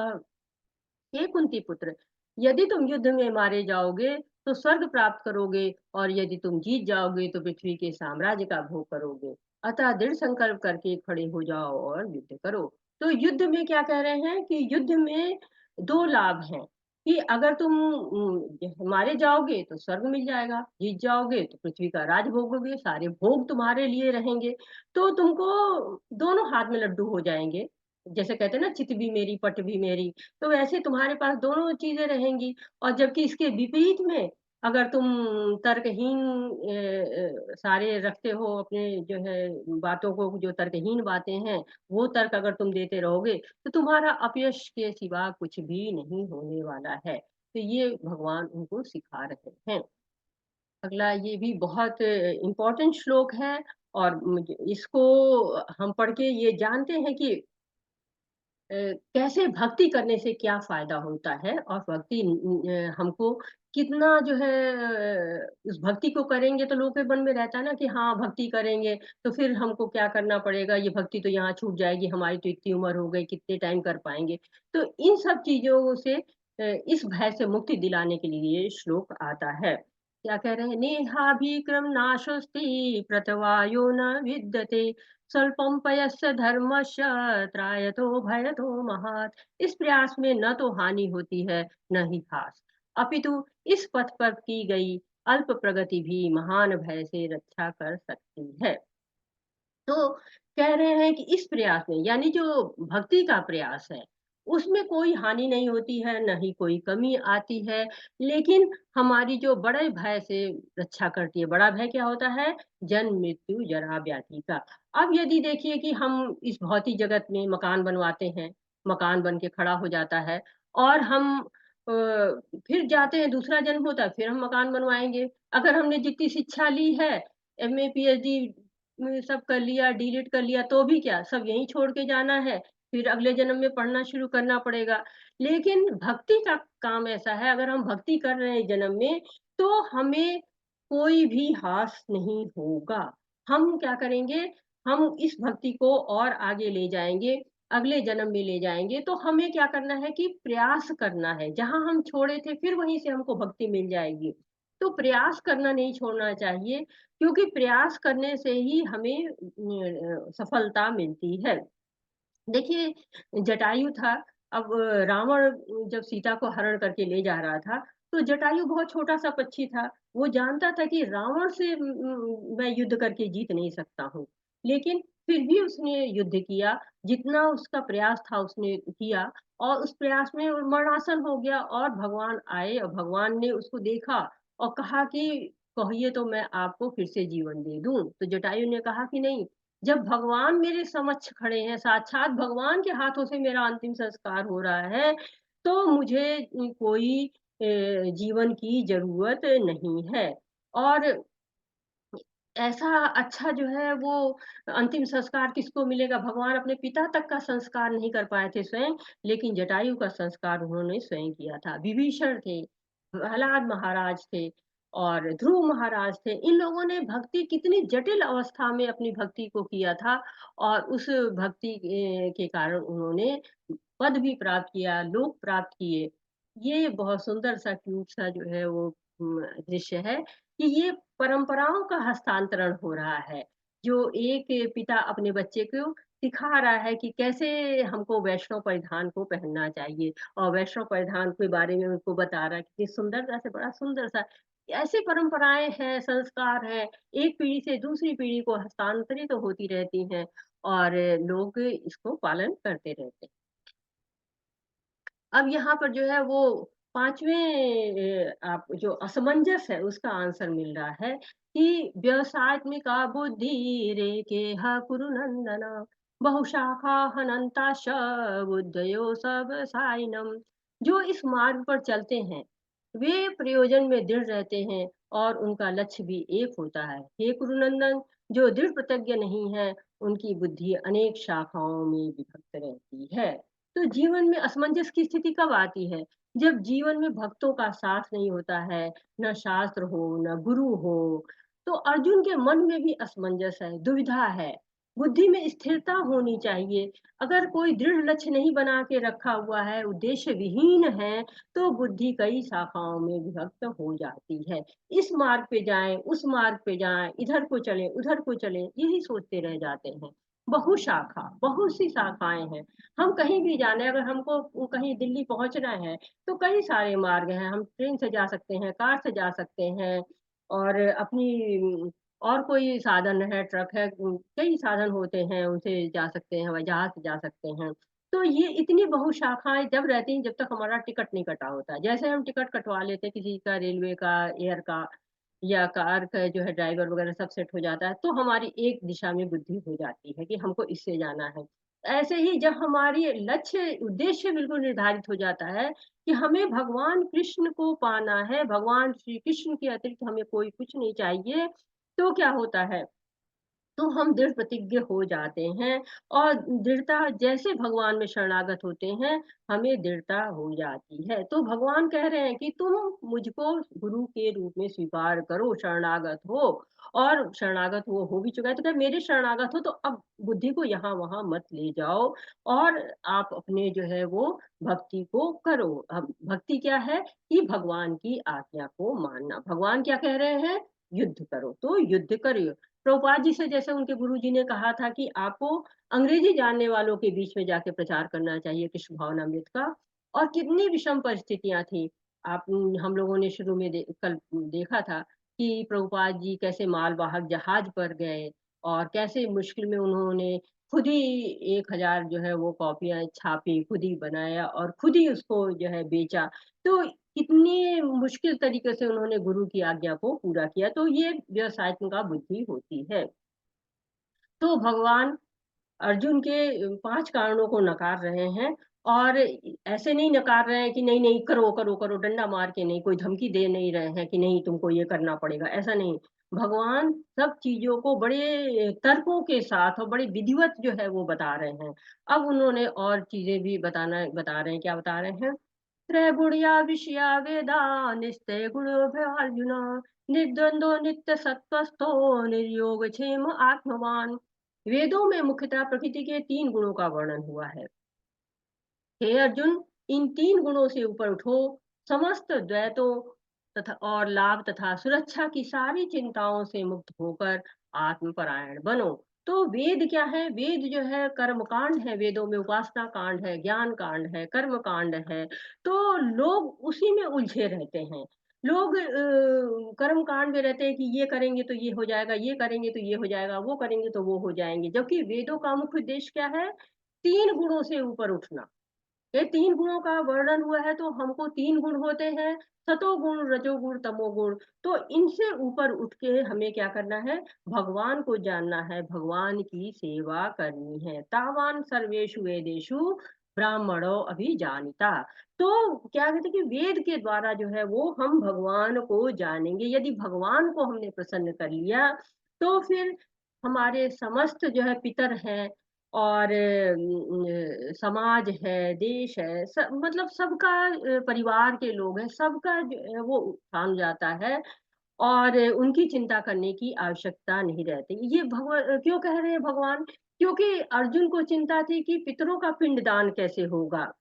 हे कुंती पुत्र, यदि तुम युद्ध में मारे जाओगे तो स्वर्ग प्राप्त करोगे, और यदि तुम जीत जाओगे तो पृथ्वी के साम्राज्य का भोग करोगे। अतः दृढ़ संकल्प करके खड़े हो जाओ और युद्ध करो। तो युद्ध में क्या कह रहे हैं कि युद्ध में दो लाभ हैं, कि अगर तुम मारे जाओगे तो स्वर्ग मिल जाएगा, जीत जाओगे तो पृथ्वी का राज भोगोगे, सारे भोग तुम्हारे लिए रहेंगे। तो तुमको दोनों हाथ में लड्डू हो जाएंगे। जैसे कहते हैं ना, चित भी मेरी पट भी मेरी। तो वैसे तुम्हारे पास दोनों चीजें रहेंगी। और जबकि इसके विपरीत में अगर तुम तर्कहीन सारे रखते हो अपने जो है बातों को, जो तर्कहीन बातें हैं वो तर्क अगर तुम देते रहोगे, तो तुम्हारा अपयश के सिवा कुछ भी नहीं होने वाला है। तो ये भगवान उनको सिखा रहे हैं। अगला ये भी बहुत इम्पोर्टेंट श्लोक है, और इसको हम पढ़ के ये जानते हैं कि कैसे भक्ति करने से क्या फायदा होता है, और भक्ति हमको कितना जो है उस भक्ति को करेंगे तो लोगों के मन में रहता है ना कि हाँ भक्ति करेंगे तो फिर हमको क्या करना पड़ेगा, ये भक्ति तो यहाँ छूट जाएगी, हमारी तो इतनी उम्र हो गई, कितने टाइम कर पाएंगे। तो इन सब चीजों से इस भय से मुक्ति दिलाने के लिए ये श्लोक आता है। क्या कह रहे हैं, नेहाभिक्रम नाशोस्ति प्रतवायो न विद्यते स्वल्पम पयस्य धर्मस्य त्रायतो भयतो महात्। इस प्रयास में न तो हानि होती है न ही हास, अपितु इस पथ पर की गई अल्प प्रगति भी महान भय से रक्षा कर सकती है। तो कह रहे हैं कि इस प्रयास में, यानी जो भक्ति का प्रयास है, उसमें कोई हानि नहीं होती है, न ही कोई कमी आती है। लेकिन हमारी जो बड़े भय से रक्षा करती है, बड़ा भय क्या होता है, जन्म मृत्यु जरा व्याधि का। अब यदि देखिए कि हम इस भौतिक जगत में मकान बनवाते हैं, मकान बन के खड़ा हो जाता है, और हम फिर जाते हैं, दूसरा जन्म होता है, फिर हम मकान बनवाएंगे। अगर हमने जितनी शिक्षा ली है, एमए पीएचडी सब कर लिया, डीलिट कर लिया, तो भी क्या, सब यहीं छोड़ के जाना है, फिर अगले जन्म में पढ़ना शुरू करना पड़ेगा। लेकिन भक्ति का काम ऐसा है, अगर हम भक्ति कर रहे हैं जन्म में, तो हमें कोई भी हास नहीं होगा। हम क्या करेंगे, हम इस भक्ति को और आगे ले जाएंगे, अगले जन्म में ले जाएंगे। तो हमें क्या करना है कि प्रयास करना है, जहां हम छोड़े थे फिर वहीं से हमको भक्ति मिल जाएगी। तो प्रयास करना नहीं छोड़ना चाहिए, क्योंकि प्रयास करने से ही हमें सफलता मिलती है। देखिए, जटायु था। अब रावण जब सीता को हरण करके ले जा रहा था, तो जटायु बहुत छोटा सा पक्षी था। वो जानता था कि रावण से मैं युद्ध करके जीत नहीं सकता हूँ। लेकिन फिर भी उसने युद्ध किया, जितना उसका प्रयास था उसने किया, और उस प्रयास में वो मरणासन हो गया। और भगवान आए और भगवान ने उसको देखा और कहा कि कहिए तो मैं आपको फिर से जीवन दे दूं। तो जटायु ने कहा कि नहीं, जब भगवान मेरे समक्ष खड़े हैं, साक्षात भगवान के हाथों से मेरा अंतिम संस्कार हो रहा है, तो मुझे कोई जीवन की जरूरत नहीं है। और ऐसा अच्छा जो है वो अंतिम संस्कार किसको मिलेगा, भगवान अपने पिता तक का संस्कार नहीं कर पाए थे स्वयं, लेकिन जटायु का संस्कार उन्होंने स्वयं किया था। विभीषण थे, प्रहलाद महाराज थे और ध्रुव महाराज थे। इन लोगों ने भक्ति कितनी जटिल अवस्था में अपनी भक्ति को किया था और उस भक्ति के कारण उन्होंने पद भी प्राप्त किया, लोक प्राप्त किए। ये बहुत सुंदर सा क्यूट सा जो है वो दृश्य है कि ये परंपराओं का हस्तांतरण हो रहा है। जो एक पिता अपने बच्चे को सिखा रहा है कि कैसे हमको वैष्णव परिधान को पहनना चाहिए और वैष्णव परिधान के बारे में उनको बता रहा है कितनी सुंदरता से, बड़ा सुंदर सा ऐसी परंपराएं हैं, संस्कार हैं, एक पीढ़ी से दूसरी पीढ़ी को हस्तांतरित तो होती रहती हैं और लोग इसको पालन करते रहते हैं। अब यहाँ पर जो है वो पांचवें आप जो असमंजस है उसका आंसर मिल रहा है कि व्यवसायत्मिका बुद्धि रेके ह कुरु नंदना बहुशाखा हनंता बुद्धयो सब साइनम। जो इस मार्ग पर चलते हैं वे प्रयोजन में दृढ़ रहते हैं और उनका लक्ष्य भी एक होता है। हे कुरुनंदन, जो दृढ़ प्रतिज्ञ नहीं है उनकी बुद्धि अनेक शाखाओं में विभक्त रहती है। तो जीवन में असमंजस की स्थिति कब आती है? जब जीवन में भक्तों का साथ नहीं होता है, न शास्त्र हो, न गुरु हो। तो अर्जुन के मन में भी असमंजस है, दुविधा है। बुद्धि में स्थिरता होनी चाहिए। अगर कोई दृढ़ लक्ष्य नहीं बना के रखा हुआ है, उद्देश्य विहीन है, तो बुद्धि कई शाखाओं में विभक्त हो जाती है। इस मार्ग पे जाएं, उस मार्ग पे जाएं, इधर को चलें, उधर को चलें, यही सोचते रह जाते हैं। बहुशाखा, बहुत सी शाखाएं हैं। हम कहीं भी जाने, अगर हमको कहीं दिल्ली पहुंचना है तो कई सारे मार्ग हैं। हम ट्रेन से जा सकते हैं, कार से जा सकते हैं और अपनी और कोई साधन है, ट्रक है, कई साधन होते हैं, उनसे जा सकते हैं, हवाई जहाज से जा सकते हैं। तो ये इतनी बहुशाखाएं जब रहती हैं जब तक हमारा टिकट नहीं कटा होता है। जैसे हम टिकट कटवा लेते हैं किसी का, रेलवे का, एयर का या कार का जो है, ड्राइवर वगैरह सब सेट हो जाता है तो हमारी एक दिशा में बुद्धि हो जाती है कि हमको इससे जाना है। ऐसे ही जब हमारी लक्ष्य उद्देश्य बिल्कुल निर्धारित हो जाता है कि हमें भगवान कृष्ण को पाना है, भगवान श्री कृष्ण के अतिरिक्त हमें कोई कुछ नहीं चाहिए, तो क्या होता है, तो हम दृढ़ प्रतिज्ञ हो जाते हैं और दृढ़ता जैसे भगवान में शरणागत होते हैं हमें दृढ़ता हो जाती है। तो भगवान कह रहे हैं कि तुम मुझको गुरु के रूप में स्वीकार करो, शरणागत हो। और शरणागत वो हो भी चुका है तो क्या मेरे शरणागत हो, तो अब बुद्धि को यहाँ वहां मत ले जाओ और आप अपने जो है वो भक्ति को करो। अब भक्ति क्या है कि भगवान की आज्ञा को मानना। भगवान क्या कह रहे हैं, युद्ध करो तो युद्ध करियो। प्रभुपाद जी से जैसे उनके गुरुजी ने कहा था कि आपको अंग्रेजी जानने वालों के बीच में जाके प्रचार करना चाहिए कृष्ण भावनामृत का। और कितनी विषम परिस्थितियां थी। आप हम लोगों ने शुरू में कल देखा था कि प्रभुपाद जी कैसे मालवाहक जहाज पर गए और कैसे मुश्किल में उन्होंने खुद ही 1000 जो है वो कॉपियां छापी, खुद ही बनाया और खुद ही उसको जो है बेचा। तो कितनी मुश्किल तरीके से उन्होंने गुरु की आज्ञा को पूरा किया। तो ये व्यवसायत्मिका बुद्धि होती है। तो भगवान अर्जुन के 5 कारणों को नकार रहे हैं और ऐसे नहीं नकार रहे हैं कि नहीं नहीं करो करो करो, डंडा मार के नहीं, कोई धमकी दे नहीं रहे हैं कि नहीं तुमको ये करना पड़ेगा, ऐसा नहीं। भगवान सब चीजों को बड़े तर्कों के साथ और बड़े विधिवत जो है वो बता रहे हैं। अब उन्होंने और चीजें भी बता रहे हैं, क्या बता रहे हैं। त्रैगुण्या विषया वेदा निस्ते गुणो अर्जुन निर्द्वंदो नित्य सत्वस्थो निर्योग क्षेम आत्मवान। वेदों में मुख्यतः प्रकृति के 3 गुणों का वर्णन हुआ है। हे अर्जुन, इन 3 गुणों से ऊपर उठो, समस्त द्वैतों तथा और लाभ तथा सुरक्षा की सारी चिंताओं से मुक्त होकर आत्मपरायण बनो। तो वेद क्या है, वेद जो है कर्म कांड है, वेदों में उपासना कांड है, ज्ञान कांड है, कर्म कांड है। तो लोग उसी में उलझे रहते हैं। लोग कर्म कांड में रहते हैं कि ये करेंगे तो ये हो जाएगा, ये करेंगे तो ये हो जाएगा, वो करेंगे तो वो हो जाएंगे, जबकि वेदों का मुख्य उद्देश्य क्या है, 3 गुणों से ऊपर उठना। ये 3 गुणों का वर्णन हुआ है तो हमको 3 गुण होते हैं, सतोगुण, रजोगुण, तमोगुण। तो इनसे ऊपर उठ के हमें क्या करना है, भगवान को जानना है, भगवान की सेवा करनी है। तावान सर्वेषु वेदेषु ब्राह्मणो अभिजानिता। तो क्या कहते हैं कि वेद के द्वारा जो है वो हम भगवान को जानेंगे। यदि भगवान को हमने प्रसन्न कर लिया तो फिर हमारे समस्त जो है पितर हैं, और समाज है, देश है, मतलब सबका परिवार के लोग हैं, सबका जो है वो उत्थान जाता है और उनकी चिंता करने की आवश्यकता नहीं रहती। ये क्यों कह रहे हैं भगवान? क्योंकि अर्जुन को चिंता थी कि पितरों का पिंडदान कैसे होगा?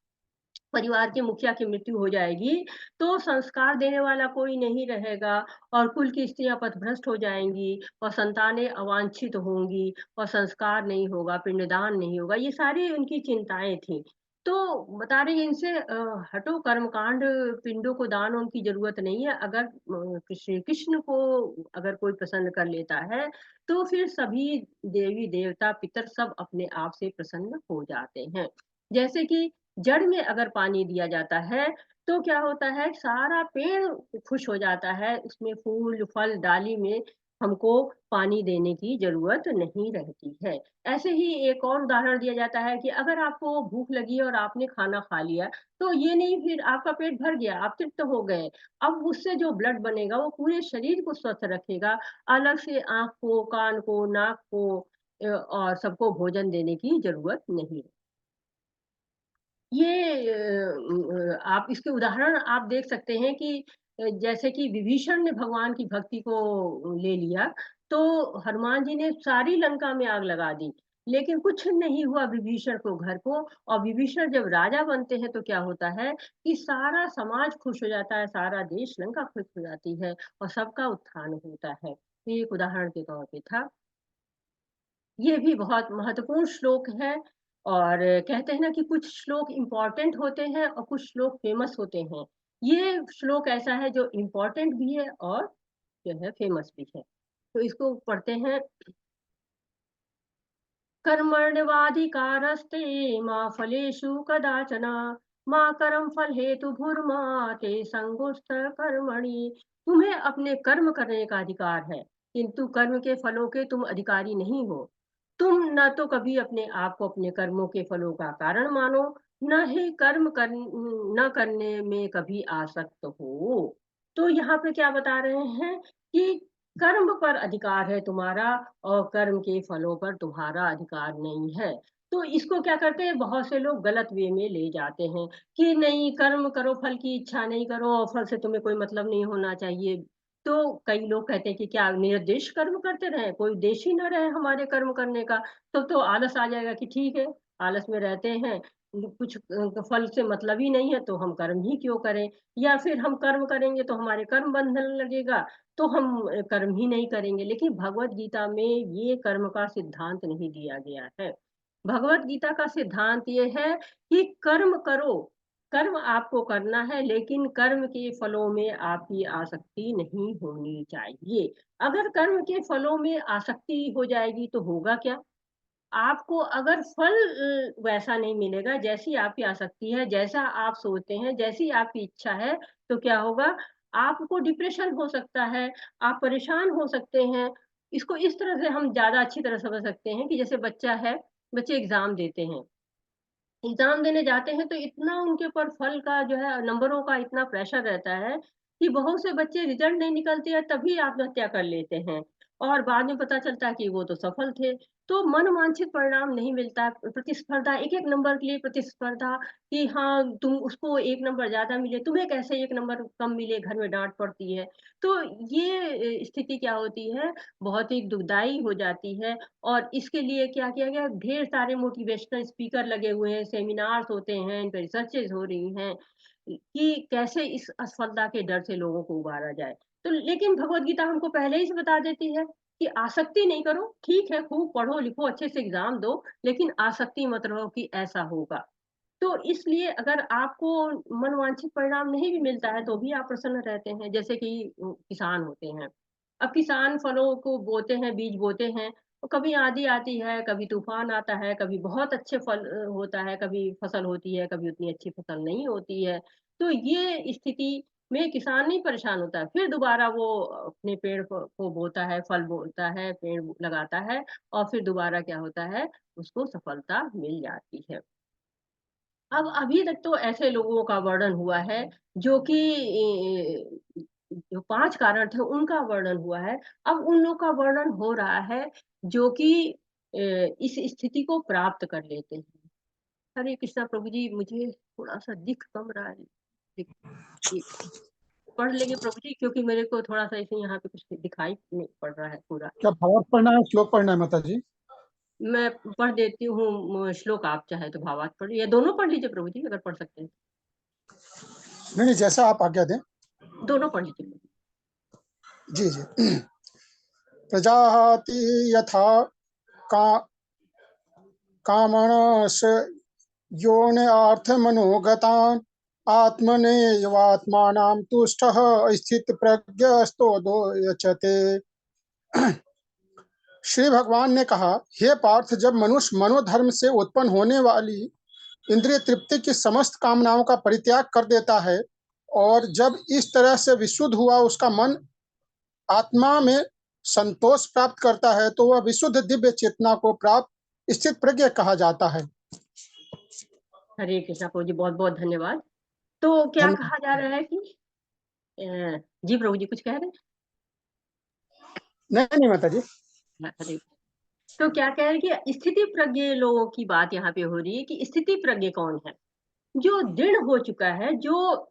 परिवार के मुखिया की मृत्यु हो जाएगी, तो संस्कार देने वाला कोई नहीं रहेगा और कुल की स्त्रियाँ पथभ्रष्ट हो जाएँगी और संतानें अवांछित होंगी और संस्कार नहीं होगा, पिंडदान नहीं होगा, ये सारी उनकी चिंताएँ थीं। तो बता रहे हैं इनसे हटो कर्मकांड, पिंडों को दान-वान की ज़रूरत नहीं है। अगर श्री कृष्ण को अगर कोई प्रसन्न कर लेता है, तो फिर सभी देवी-देवता, पितर सब अपने आप से प्रसन्न हो जाते हैं। जैसे कि जड़ में अगर पानी दिया जाता है, तो क्या होता है सारा पेड़ खुश हो जाता है, उसमें फूल, फल, डाली में हमको पानी देने की ज़रूरत नहीं रहती है। ऐसे ही एक और उदाहरण दिया जाता है कि अगर आपको भूख लगी है और आपने खाना खा लिया, तो ये नहीं फिर आपका पेट भर गया, आप तृप्त हो गए। अब उससे जो ब्लड बनेगा वो पूरे शरीर को स्वस्थ रखेगा, अलग से आँख को, कान को, नाक को और सबको भोजन देने की ज़रूरत नहीं है। ये आप इसके उदाहरण आप देख सकते हैं कि जैसे कि विभीषण ने भगवान की भक्ति को ले लिया, तो हनुमान जी ने सारी लंका में आग लगा दी, लेकिन कुछ नहीं हुआ विभीषण को घर को। और विभीषण जब राजा बनते हैं तो क्या होता है कि सारा समाज खुश हो जाता है, सारा देश लंका खुश हो जाती है और सबका उत्थान होता है। तो ये एक उदाहरण के तौर पे था। ये भी बहुत महत्वपूर्ण श्लोक है और कहते हैं ना कि कुछ श्लोक इम्पोर्टेंट होते हैं और कुछ श्लोक फेमस होते हैं। ये श्लोक ऐसा है जो इम्पोर्टेंट भी है और जो है फेमस भी है। तो इसको पढ़ते हैं। कर्मण्यवाधिकारस्ते मा फलेषु कदाचन मा कर्म फल हेतु भूर्मा ते संगुष्ठ कर्मणि। तुम्हें अपने कर्म करने का अधिकार है, किंतु कर्म के फलों के तुम अधिकारी नहीं हो। तुम न तो कभी अपने आप को अपने कर्मों के फलों का कारण मानो, न ही न करने में कभी आसक्त हो। तो यहाँ पे क्या बता रहे हैं कि कर्म पर अधिकार है तुम्हारा और कर्म के फलों पर तुम्हारा अधिकार नहीं है। तो इसको क्या करते हैं बहुत से लोग गलत वे में ले जाते हैं कि नहीं कर्म करो, फल की इच्छा नहीं करो और फल से तुम्हें कोई मतलब नहीं होना चाहिए। तो कई लोग कहते हैं कि क्या निरुद्देश्य कर्म करते रहें, कोई उद्देश्य ही ना रहे हमारे कर्म करने का, तो आलस आ जाएगा कि ठीक है, आलस में रहते हैं, कुछ फल से मतलब ही नहीं है तो हम कर्म ही क्यों करें? या फिर हम कर्म करेंगे तो हमारे कर्म बंधन लगेगा, तो हम कर्म ही नहीं करेंगे। लेकिन भगवत गीता में ये कर्म का सिद्धांत नहीं दिया गया है। भगवत गीता का सिद्धांत ये है कि कर्म करो, कर्म आपको करना है लेकिन कर्म के फलों में आपकी आसक्ति नहीं होनी चाहिए। अगर कर्म के फलों में आसक्ति हो जाएगी तो होगा क्या? आपको अगर फल वैसा नहीं मिलेगा जैसी आपकी आसक्ति है, जैसा आप सोचते हैं, जैसी आपकी इच्छा है, तो क्या होगा? आपको डिप्रेशन हो सकता है, आप परेशान हो सकते हैं। इसको इस तरह से हम ज़्यादा अच्छी तरह समझ सकते हैं कि जैसे बच्चा है, बच्चे एग्ज़ाम देते हैं। एग्ज़ाम देने जाते हैं तो इतना उनके ऊपर फल का जो है नंबरों का इतना प्रेशर रहता है कि बहुत से बच्चे रिज़ल्ट नहीं निकलते हैं तभी आत्महत्या कर लेते हैं और बाद में पता चलता है कि वो तो सफल थे। तो मनवांछित परिणाम नहीं मिलता है, प्रतिस्पर्धा एक-एक नंबर के लिए प्रतिस्पर्धा कि हाँ, तुम उसको 1 नंबर ज़्यादा मिले, तुम्हें कैसे 1 नंबर कम मिले, घर में डाँट पड़ती है। तो ये स्थिति क्या होती है, बहुत ही दुखदाई हो जाती है और इसके लिए क्या किया गया ढेर सारे मोटिवेशनल स्पीकर लगे हुए हैं, सेमिनार्स होते हैं, इन पे रिसर्चेज़ हो रही हैं कि कैसे इस असफलता के डर से लोगों को उबारा जाए। तो लेकिन भगवत गीता हमको पहले ही से बता देती है कि आसक्ति नहीं करो, ठीक है खूब पढ़ो लिखो, अच्छे से एग्ज़ाम दो, लेकिन आसक्ति मत रहो कि ऐसा होगा। तो इसलिए अगर आपको मनवांछित परिणाम नहीं भी मिलता है, तो भी आप प्रसन्न रहते हैं, जैसे कि किसान होते हैं। अब किसान फलों को बोते हैं, बीज बोते हैं, तो कभी आँधी आती है, कभी तूफ़ान आता है, कभी बहुत अच्छे फल होता है, कभी फसल होती है, कभी उतनी अच्छी फसल नहीं होती है। तो ये स्थिति में किसान नहीं परेशान होता है, फिर दोबारा वो अपने पेड़ को बोता है, फल बोता है, पेड़ लगाता है और फिर दोबारा क्या होता है, उसको सफलता मिल जाती है। अब अभी तक तो ऐसे लोगों का वर्णन हुआ है जो कि जो 5 कारण थे उनका वर्णन हुआ है। अब उन लोग का वर्णन हो रहा है जो कि इस स्थिति को प्राप्त कर लेते हैं। हरे कृष्णा प्रभु जी, मुझे थोड़ा सा दिख कम रहा है, पढ़ लेंगे प्रभु जी, क्योंकि मेरे को थोड़ा सा इसे यहाँ पे कुछ दिखाई नहीं पड़ रहा है पूरा। क्या भावार्थ पढ़ना है, श्लोक पढ़ना है माता जी? मैं पढ़ देती हूँ श्लोक, आप चाहे तो भावार्थ पढ़, या दोनों पढ़ लीजिए प्रभु जी, अगर पढ़ सकते हैं। नहीं, जैसा आप आज्ञा दें। दोनों पढ़ लीजिए। जी जी। प्रजाति यथा का कामणस योन्यार्थ मनोगतान आत्मनेवात्मानां तुष्टः स्थित प्रज्ञस्तो दो यचते। श्री भगवान ने कहा, हे पार्थ, जब मनुष्य मनोधर्म से उत्पन्न होने वाली इंद्रिय तृप्ति की समस्त कामनाओं का परित्याग कर देता है और जब इस तरह से विशुद्ध हुआ उसका मन आत्मा में संतोष प्राप्त करता है तो वह विशुद्ध दिव्य चेतना को प्राप्त स्थित प्रज्ञ कहा जाता है। हरे कृष्णा प्रभु जी, बहुत बहुत धन्यवाद। तो क्या कहा जा रहा है कि जी प्रभु जी कुछ कह रहे हैं? नहीं माता जी। हरे, तो क्या कह रहे हैं कि स्थिति प्रज्ञ लोगों की बात यहाँ पे हो रही है कि स्थिति प्रज्ञ कौन है? जो दृढ़ हो चुका है, जो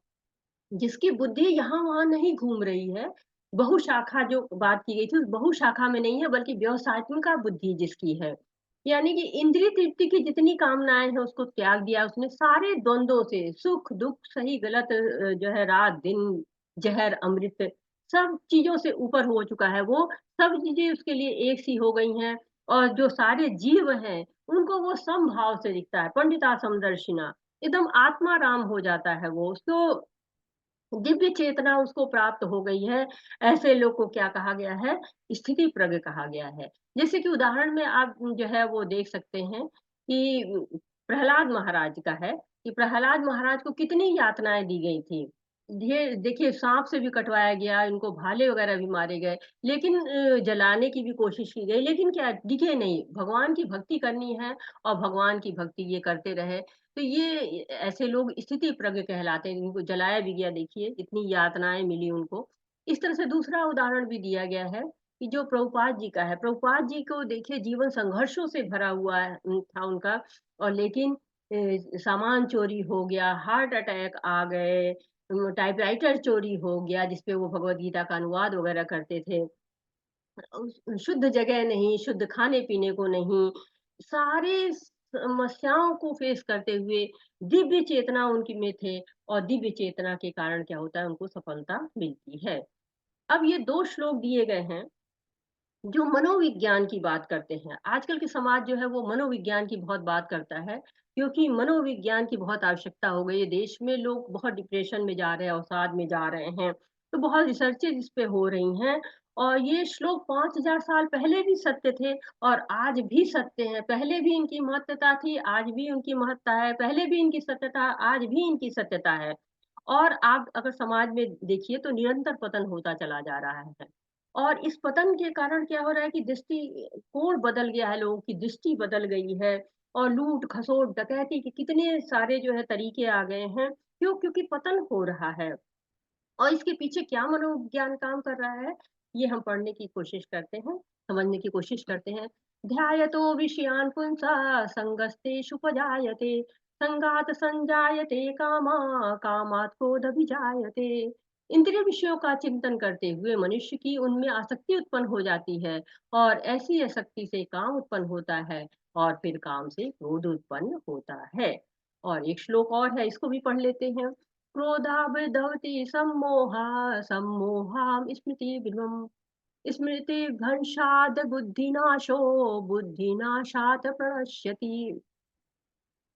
जिसकी बुद्धि यहाँ वहां नहीं घूम रही है। बहुशाखा जो बात की गई थी, उस बहुशाखा में नहीं है, बल्कि व्यवसायत्मिका बुद्धि जिसकी है, यानी कि इंद्रिय तृप्ति की जितनी कामनाएं हैं उसको त्याग दिया उसने, सारे द्वंद्वों से, सुख दुख सही गलत, जो है रात दिन, जहर अमृत, सब चीजों से ऊपर हो चुका है वो। सब चीजें उसके लिए एक सी हो गई हैं, और जो सारे जीव हैं उनको वो समभाव से दिखता है, पंडिता समदर्शिना, एकदम आत्मा राम हो जाता है वो, उसको दिव्य चेतना उसको प्राप्त हो गई है। ऐसे लोग को क्या कहा गया है? स्थिति प्रज्ञ कहा गया है। जैसे कि उदाहरण में आप जो है वो देख सकते हैं कि प्रहलाद महाराज का है, कि प्रहलाद महाराज को कितनी यातनाएं दी गई थी। देखिए, सांप से भी कटवाया गया, इनको भाले वगैरह भी मारे गए, लेकिन जलाने की भी कोशिश की गई, लेकिन क्या दिखे नहीं। भगवान की भक्ति करनी है और भगवान की भक्ति ये करते रहे। तो ये ऐसे लोग स्थिति प्रज्ञ कहलाते हैं, इनको जलाया भी गया, देखिए इतनी यातनाएं मिली उनको। इस तरह से दूसरा उदाहरण भी दिया गया है कि जो प्रभुपाद जी का है, प्रभुपाद जी को देखिए जीवन संघर्षों से भरा हुआ था उनका, और लेकिन सामान चोरी हो गया, हार्ट अटैक आ गए, टाइपराइटर चोरी हो गया जिसपे वो भगवत गीता का अनुवाद वगैरह करते थे, शुद्ध जगह नहीं, शुद्ध खाने पीने को नहीं, सारे समस्याओं को फेस करते हुए दिव्य चेतना उनकी में थे, और दिव्य चेतना के कारण क्या होता है, उनको सफलता मिलती है। अब ये दो श्लोक दिए गए हैं जो मनोविज्ञान की बात करते हैं। आजकल के समाज जो है वो मनोविज्ञान की बहुत बात करता है, क्योंकि मनोविज्ञान की बहुत आवश्यकता हो गई है। देश में लोग बहुत डिप्रेशन में जा रहे हैं, अवसाद में जा रहे हैं, तो बहुत रिसर्चेज इस पे हो रही हैं। और ये श्लोक 5000 साल पहले भी सत्य थे और आज भी सत्य है। पहले भी इनकी महत्ता थी, आज भी उनकी महत्ता है, पहले भी इनकी सत्यता, आज भी इनकी सत्यता है। और आप अगर समाज में देखिए तो निरंतर पतन होता चला जा रहा है, और इस पतन के कारण क्या हो रहा है कि दृष्टि कोण बदल गया है, लोगों की दृष्टि बदल गई है, और लूट खसोट डकैती के कितने सारे जो है तरीके आ गए हैं। क्योंकि पतन हो रहा है, और इसके पीछे क्या मनोविज्ञान काम कर रहा है, ये हम पढ़ने की कोशिश करते हैं, समझने की कोशिश करते हैं। ध्यायतो विषयान् पुंसा संगस्तेषुपजायते, संगात संजायते कामा, कामात् क्रोधभिजायते। इंद्रिय विषयों का चिंतन करते हुए मनुष्य की उनमें आसक्ति उत्पन्न हो जाती है, और ऐसी आसक्ति से काम उत्पन्न होता है, और फिर काम से क्रोध उत्पन्न होता है। और एक श्लोक और है, इसको भी पढ़ लेते हैं। क्रोधावृधवति सम्मोहा, सम्मोहां स्मृतिर्विभ्रम, स्मृतिभ्रंशात् बुद्धिनाशो, बुद्धिनाशात् प्रणश्यति।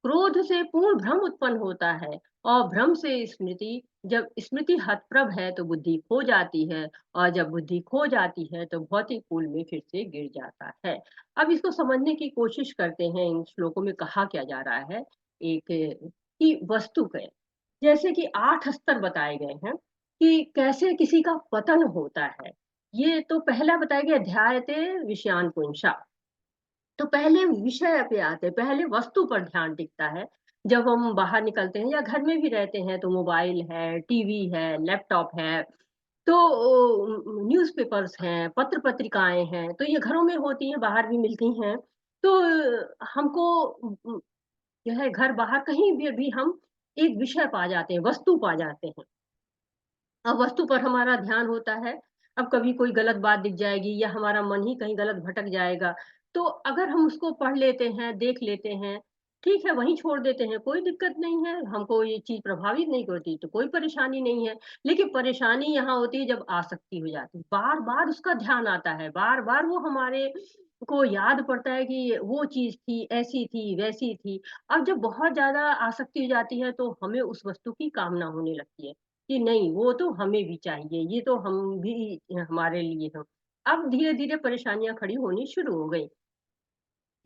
क्रोध से पूर्ण भ्रम उत्पन्न होता है, और भ्रम से स्मृति, जब स्मृति हतप्रभ है तो बुद्धि खो जाती है, और जब बुद्धि खो जाती है तो भौतिक कुल में फिर से गिर जाता है। अब इसको समझने की कोशिश करते हैं, इन श्लोकों में कहा क्या जा रहा है। एक कि वस्तु के जैसे कि 8 स्तर बताए गए हैं कि कैसे किसी का पतन होता है। ये तो पहला बताया गया, ध्यायते विषयान पुंसा। तो पहले विषय पे आते हैं, पहले वस्तु पर ध्यान टिकता है। जब हम बाहर निकलते हैं या घर में भी रहते हैं तो मोबाइल है, टीवी है, लैपटॉप है, तो न्यूज़पेपर्स हैं, पत्र पत्रिकाएं हैं, तो ये घरों में होती हैं, बाहर भी मिलती हैं। तो हमको जो है घर बाहर कहीं भी हम एक विषय पा जाते हैं, वस्तु पा जाते हैं। अब वस्तु पर हमारा ध्यान होता है, अब कभी कोई गलत बात दिख जाएगी या हमारा मन ही कहीं गलत भटक जाएगा, तो अगर हम उसको पढ़ लेते हैं, देख लेते हैं, ठीक है, वहीं छोड़ देते हैं, कोई दिक्कत नहीं है, हमको ये चीज़ प्रभावित नहीं करती, तो कोई परेशानी नहीं है। लेकिन परेशानी यहाँ होती है जब आसक्ति हो जाती है, बार-बार उसका ध्यान आता है, बार-बार वो हमारे को याद पड़ता है कि वो चीज़ थी, ऐसी थी, वैसी थी। अब जब बहुत ज़्यादा आसक्ति हो जाती है, तो हमें उस वस्तु की कामना होने लगती है। कि नहीं वो तो हमें भी चाहिए, ये तो हम भी हमारे लिए हो। अब धीरे-धीरे परेशानियाँ खड़ी होनी शुरू हो गई,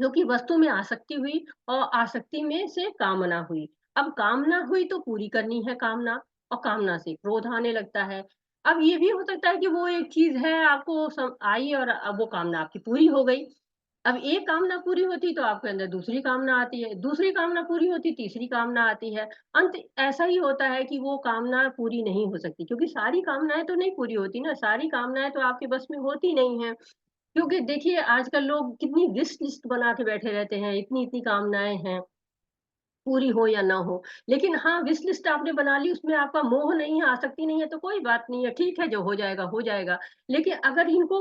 क्योंकि वस्तु में आसक्ति हुई और आसक्ति में से कामना हुई। अब कामना हुई तो पूरी करनी है कामना और कामना से क्रोध आने लगता है। अब ये भी हो सकता है कि वो एक चीज़ है आपको आई और अब वो कामना आपकी पूरी हो गई। अब एक कामना पूरी होती तो आपके अंदर दूसरी कामना आती है, दूसरी कामना पूरी होती तीसरी कामना आती है। अंत ऐसा ही होता है कि वो कामना पूरी नहीं हो सकती, क्योंकि सारी कामनाएँ तो नहीं पूरी होती ना, सारी कामनाएँ तो आपके बस में होती नहीं हैं। क्योंकि देखिए आजकल लोग कितनी विश लिस्ट बना के बैठे रहते हैं, इतनी-इतनी कामनाएँ हैं, पूरी हो या ना हो। लेकिन हाँ, विश लिस्ट आपने बना ली, उसमें आपका मोह नहीं है, आसक्ति नहीं है, तो कोई बात नहीं है, ठीक है, जो हो जाएगा, हो जाएगा। लेकिन अगर इनको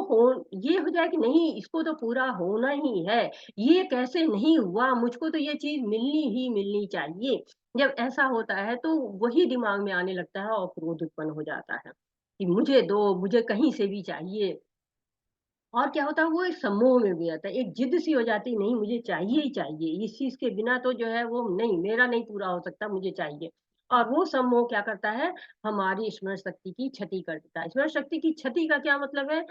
ये हो जाए कि नहीं, इसको तो पूरा होना ही है, ये कैसे नहीं हुआ, मुझको तो ये चीज़ मिलनी ही मिलनी चाहिए। जब ऐसा होता है, तो वही दिमाग में आने लगता है और क्रोध उत्पन्न हो जाता है, कि मुझे दो, मुझे कहीं से भी चाहिए। और क्या होता है वो एक सम्मोह में भी आता है, एक जिद सी हो जाती है, नहीं मुझे चाहिए ही चाहिए, इस चीज़ के बिना तो जो है वो नहीं, मेरा नहीं पूरा हो सकता, मुझे चाहिए। और वो सम्मोह क्या करता है, हमारी स्मरण शक्ति की क्षति कर देता है। स्मरण शक्ति की क्षति का क्या मतलब है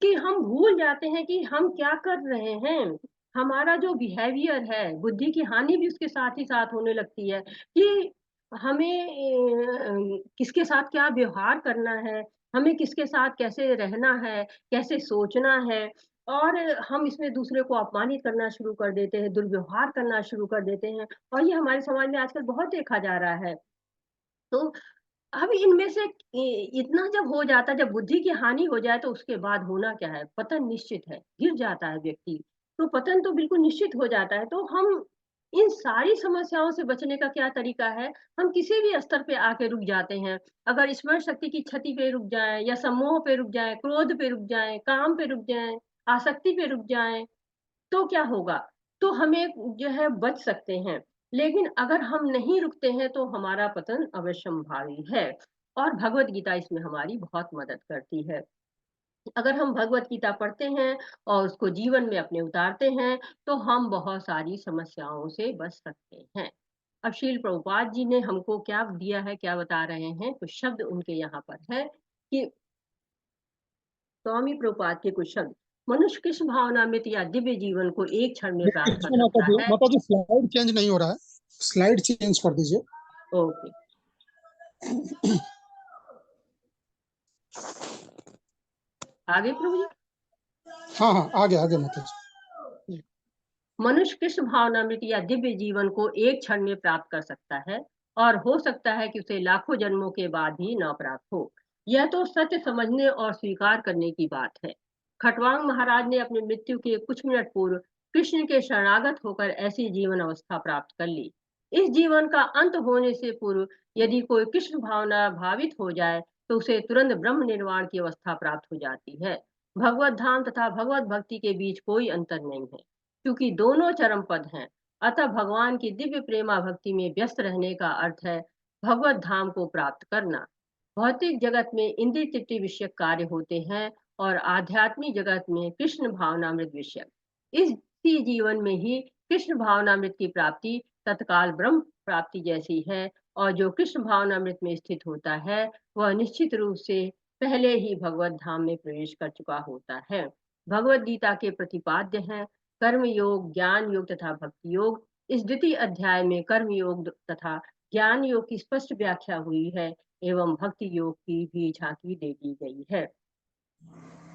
कि हम भूल जाते हैं कि हम क्या कर रहे हैं। हमारा जो बिहेवियर है, बुद्धि की हानि भी उसके साथ ही साथ होने लगती है कि हमें किसके साथ क्या व्यवहार करना है, हमें किसके साथ कैसे रहना है, कैसे सोचना है, और हम इसमें दूसरे को अपमानित करना शुरू कर देते हैं, दुर्व्यवहार करना शुरू कर देते हैं, और ये हमारे समाज में आजकल बहुत देखा जा रहा है। तो अब इनमें से इतना जब हो जाता है, जब बुद्धि की हानि हो जाए तो उसके बाद होना क्या है? पतन निश्चित है, गिर जाता है व्यक्ति। तो पतन तो बिल्कुल निश्चित हो जाता है। तो हम इन सारी समस्याओं से बचने का क्या तरीका है? हम किसी भी स्तर पे आके रुक जाते हैं। अगर स्मरण शक्ति की क्षति पे रुक जाएँ या सम्मोह पे रुक जाएँ, क्रोध पे रुक जाएँ, काम पे रुक जाएँ, आसक्ति पे रुक जाएँ, तो क्या होगा? तो हमें जो है बच सकते हैं। लेकिन अगर हम नहीं रुकते हैं तो हमारा पतन अवश्यंभावी है, और भगवत गीता इसमें हमारी बहुत मदद करती है। अगर हम भगवत गीता पढ़ते हैं और उसको जीवन में अपने उतारते हैं, तो हम बहुत सारी समस्याओं से बच सकते हैं। अब श्रील प्रभुपाद जी ने हमको क्या दिया है, क्या बता रहे हैं? कुछ शब्द उनके यहाँ पर है कि स्वामी प्रभुपाद के कुछ शब्द, मनुष्य किस भावनामृत या दिव्य जीवन को एक क्षण में प्राप्त कर सकता है। माता जी स्लाइड चेंज नहीं हो रहा है, स्लाइड चेंज कर दीजिए। ओके, आगे प्रभु जी। हाँ हाँ, आगे आगे माता जी। मनुष्य कृष्ण भावनामृत या दिव्य जीवन को एक क्षण में प्राप्त कर सकता है, और हो सकता है कि उसे लाखों जन्मों के बाद भी न प्राप्त हो। यह तो सत्य समझने और स्वीकार करने की बात है। खटवांग महाराज ने अपनी मृत्यु के कुछ मिनट पूर्व कृष्ण के शरणागत होकर ऐसी जीवन अवस्था प्राप्त कर ली। इस जीवन का अंत होने से पूर्व यदि कोई कृष्ण भावना भावित हो जाए, तो उसे तुरंत ब्रह्म निर्वाण की अवस्था प्राप्त हो जाती है। भगवत धाम तथा भगवत भक्ति के बीच कोई अंतर नहीं है, क्योंकि दोनों चरम पद हैं। अतः भगवान की दिव्य प्रेमा भक्ति में व्यस्त रहने का अर्थ है भगवत धाम को प्राप्त करना। भौतिक जगत में इंद्रिय तृप्ति विषयक कार्य होते हैं और आध्यात्मिक जगत में कृष्ण भावनामृत विषयक। इसी जीवन में ही कृष्ण भावनामृत की प्राप्ति तत्काल ब्रह्म प्राप्ति जैसी है, और जो कृष्ण भावनामृत में स्थित होता है वह निश्चित रूप से पहले ही भगवत धाम में प्रवेश कर चुका होता है। भगवत गीता के प्रतिपाद्य हैं कर्म योग, ज्ञान योग तथा भक्ति योग। इस द्वितीय अध्याय में कर्म योग तथा ज्ञान योग की स्पष्ट व्याख्या हुई है एवं भक्ति योग की भी झांकी दे दी गई है।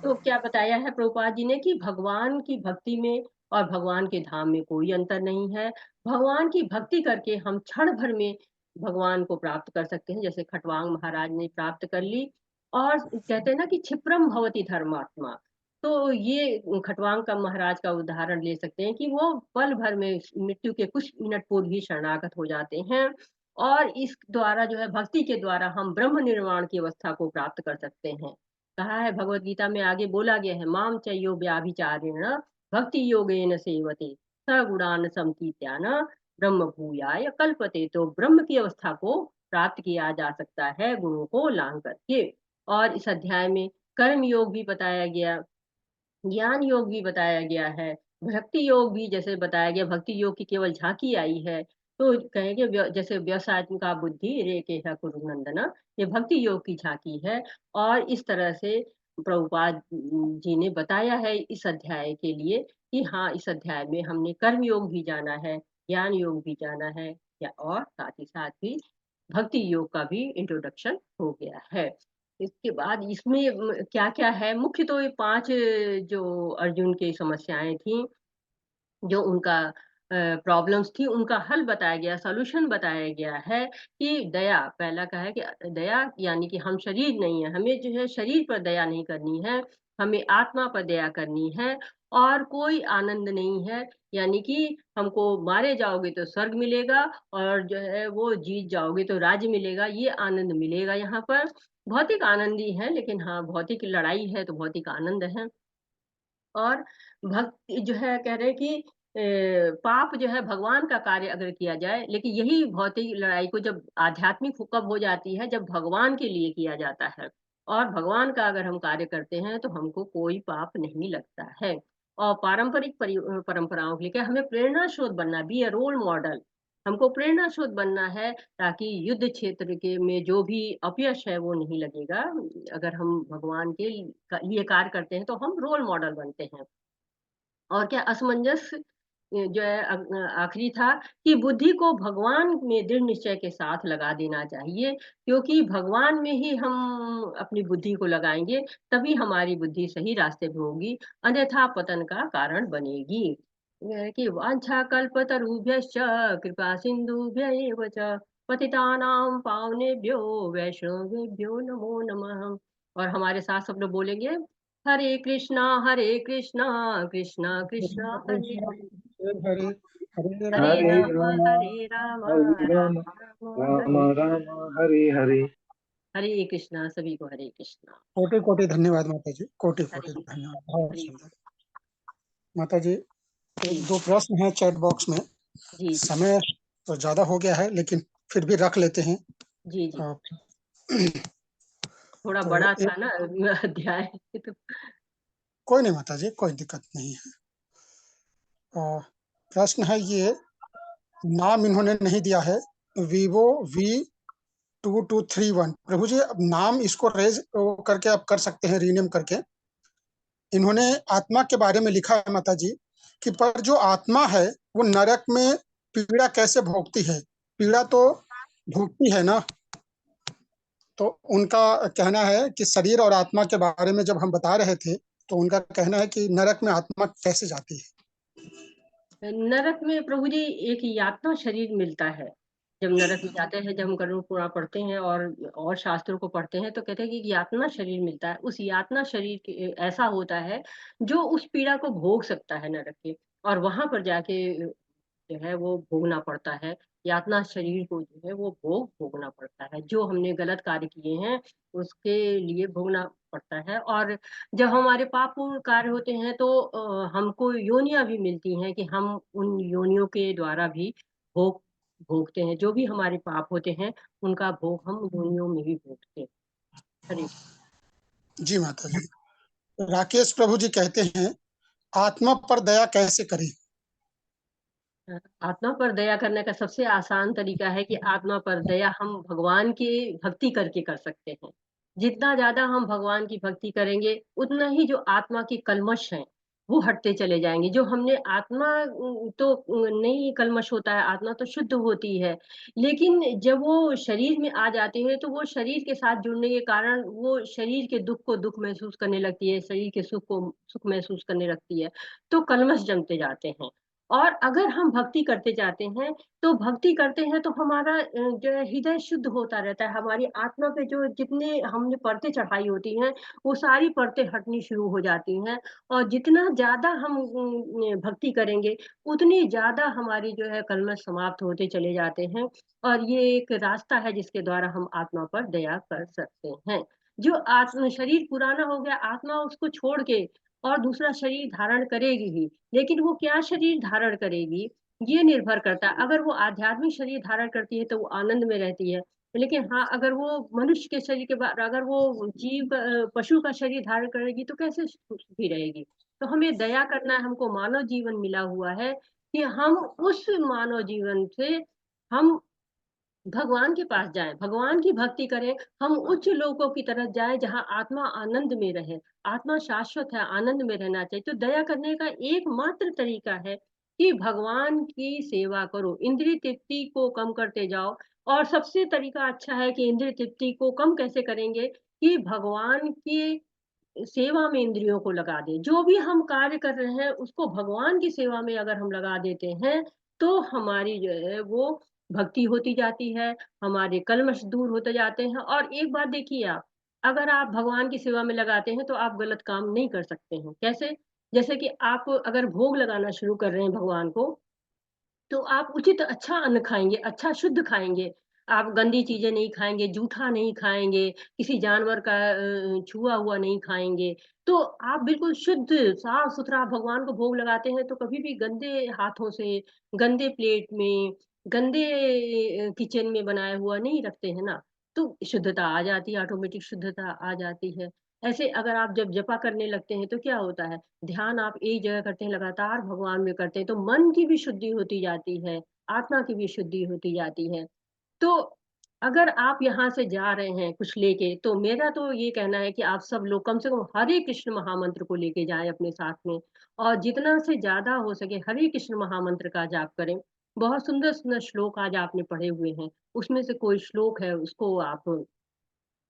तो क्या बताया है प्रभुपाद जी ने कि भगवान की भक्ति में और भगवान के धाम में कोई अंतर नहीं है। भगवान की भक्ति करके हम क्षण भर में भगवान को प्राप्त कर सकते हैं, जैसे खटवांग महाराज ने प्राप्त कर ली। और कहते हैं ना कि क्षिप्रम भवति धर्मात्मा, तो ये खटवांग का महाराज का उदाहरण ले सकते हैं कि वो पल भर में मृत्यु के कुछ मिनट पूर्व ही शरणागत हो जाते हैं, और इस द्वारा जो है भक्ति के द्वारा हम ब्रह्म निर्वाण की अवस्था को प्राप्त कर सकते हैं। कहा है भगवत गीता में, आगे बोला गया है, माम चयो व्याभिचारेण भक्ति योगेन सेवते सगुणान समतीत्यान ब्रह्म भूयाय कल्पते। तो ब्रह्म की अवस्था को प्राप्त किया जा सकता है गुणों को लांग करके। और इस अध्याय में कर्म योग भी बताया गया, ज्ञान योग भी बताया गया है, भक्ति योग भी जैसे बताया गया। भक्ति योग की केवल झांकी आई है, तो कहेंगे जैसे व्यवसायत्मिका बुद्धि रे के है कुरुनंदना, ये भक्ति योग की झांकी है। और इस तरह से प्रभुपाद जी ने बताया है इस अध्याय के लिए कि हाँ, इस अध्याय में हमने कर्म योग भी जाना है, ज्ञान योग भी जाना है, या और साथ ही साथ भी भक्ति योग का भी इंट्रोडक्शन हो गया है। इसके बाद इसमें क्या क्या है, मुख्य तो ये 5 जो अर्जुन की समस्याएं थी, जो उनका प्रॉब्लम्स थी, उनका हल बताया गया, सॉल्यूशन बताया गया है कि दया, पहला का है कि दया यानी कि हम शरीर नहीं है, हमें जो है शरीर पर दया नहीं करनी है, हमें आत्मा पर दया करनी है। और कोई आनंद नहीं है, यानी कि हमको मारे जाओगे तो स्वर्ग मिलेगा, और जो है वो जीत जाओगे तो राज्य मिलेगा, ये आनंद मिलेगा यहाँ पर। भौतिक आनंद ही है, लेकिन हाँ, भौतिक लड़ाई है तो भौतिक आनंद है। और भक्ति जो है कह रहे हैं कि पाप जो है भगवान का कार्य अगर किया जाए, लेकिन यही भौतिक लड़ाई को जब आध्यात्मिक कब हो जाती है, जब भगवान के लिए किया जाता है, और भगवान का अगर हम कार्य करते हैं तो हमको कोई पाप नहीं लगता है। और पारंपरिक परंपराओं के लिए हमें प्रेरणा स्रोत बनना भी है, रोल मॉडल, हमको प्रेरणा स्रोत बनना है, ताकि युद्ध क्षेत्र के में जो भी अपयश है वो नहीं लगेगा। अगर हम भगवान के लिए कार्य करते हैं तो हम रोल मॉडल बनते हैं। और क्या असमंजस जो है आखिरी था कि बुद्धि को भगवान में दृढ़ निश्चय के साथ लगा देना चाहिए, क्योंकि भगवान में ही हम अपनी बुद्धि को लगाएंगे, तभी हमारी बुद्धि सही रास्ते पे होगी, अन्यथा पतन का कारण बनेगी। कि वांछा कल्पतरुभ्यश्च कृपा सिंधुभ्य एव च पतितानां पावनेभ्यो वैष्णवेभ्यो नमो नमः। और हमारे साथ सब लोग बोलेंगे, हरे कृष्णा कृष्णा कृष्णा हरे हरे, हरे हरे हरे हरे राम राम राम हरे राम हरे राम राम राम राम हरे राम हरे हरे। हरे कृष्णा। सभी को हरे कृष्णा। कोटि कोटि धन्यवाद माता जी, कोटि हरे कोटि कृष्ण। धन्यवाद, बहुत हरे सुंदर। माता जी, जी एक दो प्रश्न है चैट बॉक्स में, जी जी समय तो ज्यादा हो गया है लेकिन फिर भी रख लेते हैं। जी जी। अ, थोड़ा तो बड़ा एक, था ना अध्याय तो। कोई नहीं माता जी, कोई दिक्कत नहीं है। प्रश्न है ये, नाम इन्होंने नहीं दिया है, वीवो V2231। प्रभु जी, अब नाम इसको रेज करके आप कर सकते हैं, रीनेम करके। इन्होंने आत्मा के बारे में लिखा है माता जी कि पर जो आत्मा है वो नरक में पीड़ा कैसे भोगती है, पीड़ा तो भोगती है ना। तो उनका कहना है कि शरीर और आत्मा के बारे में जब हम बता रहे थे, तो उनका कहना है कि नरक में आत्मा कैसे जाती है। नरक में प्रभु जी एक यातना शरीर मिलता है। जब नरक में जाते हैं, जब हम गरुड़ पुराण पढ़ते हैं और शास्त्रों को पढ़ते हैं, तो कहते हैं कि यातना शरीर मिलता है। उस यातना शरीर ऐसा होता है जो उस पीड़ा को भोग सकता है नरक के, और वहां पर जाके जो है वो भोगना पड़ता है। यातना शरीर को जो है वो भोगना पड़ता है, जो हमने गलत कार्य किए हैं उसके लिए भोगना पड़ता है। और जब हमारे पापपूर्ण कार्य होते हैं तो हमको योनियां भी मिलती हैं, कि हम उन योनियों के द्वारा भी भोग भोगते हैं, जो भी हमारे पाप होते हैं उनका भोग हम योनियों में भी भोगते हैं। हरे जी माता जी। राकेश प्रभु जी कहते हैं, आत्मा पर दया कैसे करें। आत्मा पर दया करने का सबसे आसान तरीका है कि आत्मा पर दया हम भगवान की भक्ति करके कर सकते हैं। जितना ज्यादा हम भगवान की भक्ति करेंगे, उतना ही जो आत्मा की कल्मश हैं वो हटते चले जाएंगे। जो हमने आत्मा तो नहीं कल्मश होता है, आत्मा तो शुद्ध होती है, लेकिन जब वो शरीर में आ जाती है तो वो शरीर के साथ जुड़ने के कारण वो शरीर के दुख को दुख महसूस करने लगती है, शरीर के सुख को सुख महसूस करने लगती है, तो कल्मश जमते जाते हैं। और अगर हम भक्ति करते जाते हैं तो भक्ति करते हैं तो हमारा जो है हृदय शुद्ध होता रहता है। हमारी आत्मा पे जो जितने हमने परतें चढ़ाई होती हैं वो सारी परतें हटनी शुरू हो जाती हैं। और जितना ज्यादा हम भक्ति करेंगे उतनी ज्यादा हमारी जो है कलमश समाप्त होते चले जाते हैं। और ये एक रास्ता है जिसके द्वारा हम आत्मा पर दया कर सकते हैं। जो आत्म शरीर पुराना हो गया, आत्मा उसको छोड़ के और दूसरा शरीर धारण करेगी ही, लेकिन वो क्या शरीर धारण करेगी ये निर्भर करता है। अगर वो आध्यात्मिक शरीर धारण करती है तो वो आनंद में रहती है, लेकिन हाँ अगर वो मनुष्य के शरीर के बाद अगर वो पशु का शरीर धारण करेगी तो कैसे सुखी रहेगी। तो हमें दया करना है, हमको मानव जीवन मिला हुआ है कि हम उस मानव जीवन से हम भगवान के पास जाएं, भगवान की भक्ति करें, हम उच्च लोकों की तरफ जाएं जहां आत्मा आनंद में रहे। आत्मा शाश्वत है, आनंद में रहना चाहिए। तो दया करने का एकमात्र तरीका है कि भगवान की सेवा करो, इंद्रिय तृप्ति को कम करते जाओ। और सबसे तरीका अच्छा है कि इंद्रिय तृप्ति को कम कैसे करेंगे, कि भगवान की सेवा में इंद्रियों को लगा दे। जो भी हम कार्य कर रहे हैं उसको भगवान की सेवा में अगर हम लगा देते हैं तो हमारी जो है वो भक्ति होती जाती है, हमारे कलमश दूर होते जाते हैं। और एक बात देखिए, आप अगर आप भगवान की सेवा में लगाते हैं तो आप गलत काम नहीं कर सकते हैं। कैसे? जैसे कि आप अगर भोग लगाना शुरू कर रहे हैं भगवान को, तो आप उचित अच्छा अन्न खाएंगे, अच्छा शुद्ध खाएंगे। आप गंदी चीजें नहीं खाएंगे, जूठा नहीं खाएंगे, किसी जानवर का छुआ हुआ नहीं खाएंगे। तो आप बिल्कुल शुद्ध साफ सुथरा भगवान को भोग लगाते हैं तो कभी भी गंदे हाथों से, गंदे प्लेट में, गंदे किचन में बनाया हुआ नहीं रखते हैं ना। तो शुद्धता आ जाती है, ऑटोमेटिक शुद्धता आ जाती है। ऐसे अगर आप जब जपा करने लगते हैं तो क्या होता है, ध्यान आप एक जगह करते हैं, लगातार भगवान में करते हैं, तो मन की भी शुद्धि होती जाती है, आत्मा की भी शुद्धि होती जाती है। तो अगर आप यहाँ से जा रहे हैं कुछ लेके, तो मेरा तो ये कहना है कि आप सब लोग कम से कम हरे कृष्ण महामंत्र को लेके जाएं अपने साथ में। और जितना से ज्यादा हो सके हरे कृष्ण महामंत्र का जाप करें। बहुत सुंदर सुंदर श्लोक आज आपने पढ़े हुए हैं, उसमें से कोई श्लोक है उसको आप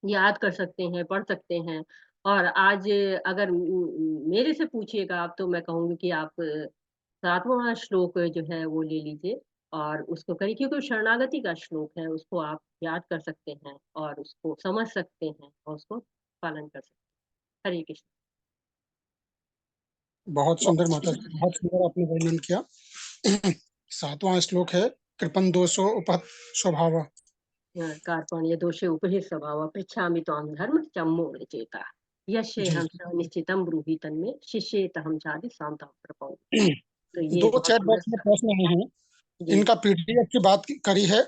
याद कर सकते हैं, पढ़ सकते हैं। और आज अगर मेरे से पूछिएगा आप, तो मैं कहूंगी कि आप 7वां श्लोक जो है वो ले लीजिए और उसको करिए, क्योंकि वो शरणागति का श्लोक है, उसको आप याद कर सकते हैं और उसको समझ सकते हैं और उसको पालन कर सकते हैं। हरे कृष्ण। बहुत सुंदर माता जी, बहुत सुंदर आपने वर्णन किया। 7वां श्लोक है, कृपन दोषो उपहत स्वभाव। कार्पण्य दोषे उपहित स्वभाव पृच्छामि त्वां धर्म चम्मो चेता यशे जी। हम निश्चितम ब्रूहि तन्मे शिष्येत हम चादि सांता प्रपौ। तो ये दो बहुत चैट सुंदर बॉक्स में प्रश्न आए हैं, जी इनका पीडीएफ की बात करी है।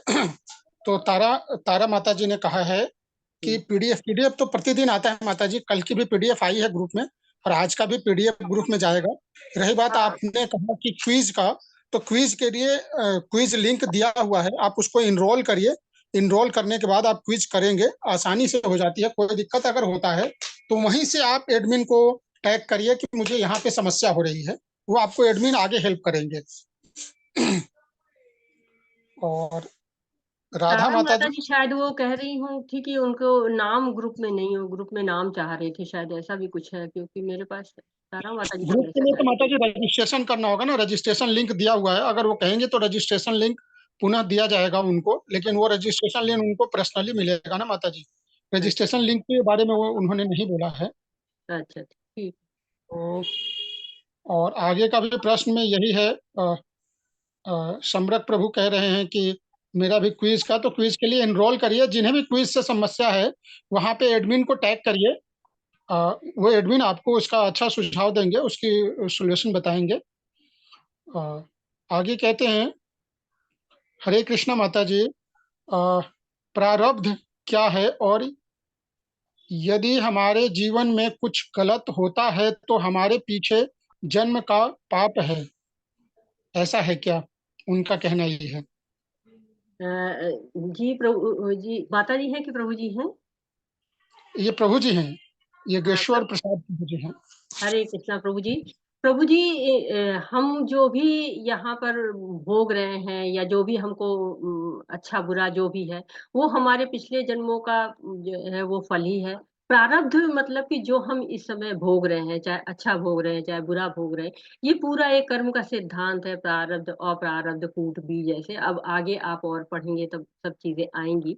तो तारा तारा माता जी ने कहा है कि जी। पीडीएफ तो प्रतिदिन आता है माता जी। कल की भी पीडीएफ आई है ग्रुप में और आज का भी पीडीएफ ग्रुप में जाएगा। रही बात हाँ आपने कहा कि क्विज का, तो क्विज के लिए क्विज लिंक दिया हुआ है, आप उसको इनरोल करिए। इनरोल करने के बाद आप क्विज करेंगे, आसानी से हो जाती है। कोई दिक्कत अगर होता है तो वहीं से आप एडमिन को टैग करिए कि मुझे यहाँ पे समस्या हो रही है, वो आपको एडमिन आगे हेल्प करेंगे। और राधा तारा माता माता जी, जी शायद वो कह रही हूँ थी कि उनको नाम ग्रुप में नहीं हो, ग्रुप में नाम चाह रहे थे शायद, ऐसा भी कुछ है क्योंकि मेरे पास तारा माता जी ग्रुप शायद के ऐसा लिए कह तो रही माता थी। जी रजिस्ट्रेशन करना होगा ना, रजिस्ट्रेशन लिंक दिया हुआ है। अगर वो कहेंगे तो रजिस्ट्रेशन लिंक पुनः दिया जाएगा उनको, लेकिन वो रजिस्ट्रेशन लिंक उनको पर्सनली मिलेगा ना माता जी। अच्छा रजिस्ट्रेशन लिंक के बारे में वो उन्होंने नहीं बोला है। अच्छा ठीक। तो और आगे का भी प्रश्न में यही है। सम्रक प्रभु कह रहे हैं कि मेरा भी क्विज का, तो क्विज के लिए एनरोल करिए। जिन्हें भी क्विज से समस्या है वहां पे एडमिन को टैग करिए। वो एडमिन आपको उसका अच्छा सुझाव देंगे, उसकी सॉल्यूशन बताएंगे। अ, आगे कहते हैं, हरे कृष्णा माता जी, प्रारब्ध क्या है, और यदि हमारे जीवन में कुछ गलत होता है तो हमारे पीछे जन्म का पाप है, ऐसा है क्या? उनका कहना ये है। जी प्रभु जी, माता जी हैं कि प्रभु जी हैं? ये प्रभु जी हैं, योगेश्वर प्रभु प्रसाद प्रभु जी हैं। हरे कृष्णा प्रभु जी। प्रभु जी, हम जो भी यहाँ पर भोग रहे हैं या जो भी हमको अच्छा बुरा जो भी है वो हमारे पिछले जन्मों का जो है वो फल ही है। प्रारब्ध मतलब कि जो हम इस समय भोग रहे हैं, चाहे अच्छा भोग रहे हैं चाहे बुरा भोग रहे हैं, ये पूरा एक कर्म का सिद्धांत है। प्रारब्ध अप्रारब्ध कूट बी जैसे। अब आगे आप और पढ़ेंगे तब सब चीजें आएंगी।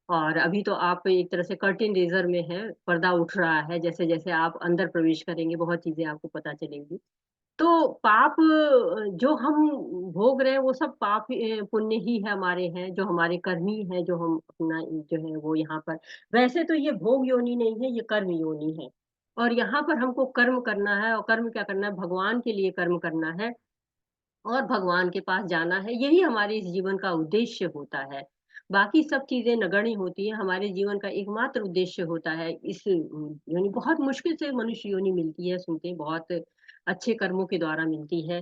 और अभी तो आप एक तरह से कर्टेन रेजर में है, पर्दा उठ रहा है। जैसे जैसे आप अंदर प्रवेश करेंगे बहुत चीजें आपको पता चलेंगी। तो पाप जो हम भोग रहे हैं वो सब पाप पुण्य ही है हमारे हैं, जो हमारे कर्मी है, जो हम अपना जो है वो यहाँ पर। वैसे तो ये भोग योनि नहीं है, ये कर्म योनि है। और यहाँ पर हमको कर्म करना है। और कर्म क्या करना है? भगवान के लिए कर्म करना है और भगवान के पास जाना है। यही हमारे इस जीवन का उद्देश्य होता है। बाकी सब चीजें नगण्य होती है। हमारे जीवन का एकमात्र उद्देश्य होता है इस योनि। बहुत मुश्किल से मनुष्य योनि मिलती है, सुनते हैं, बहुत अच्छे कर्मों के द्वारा मिलती है।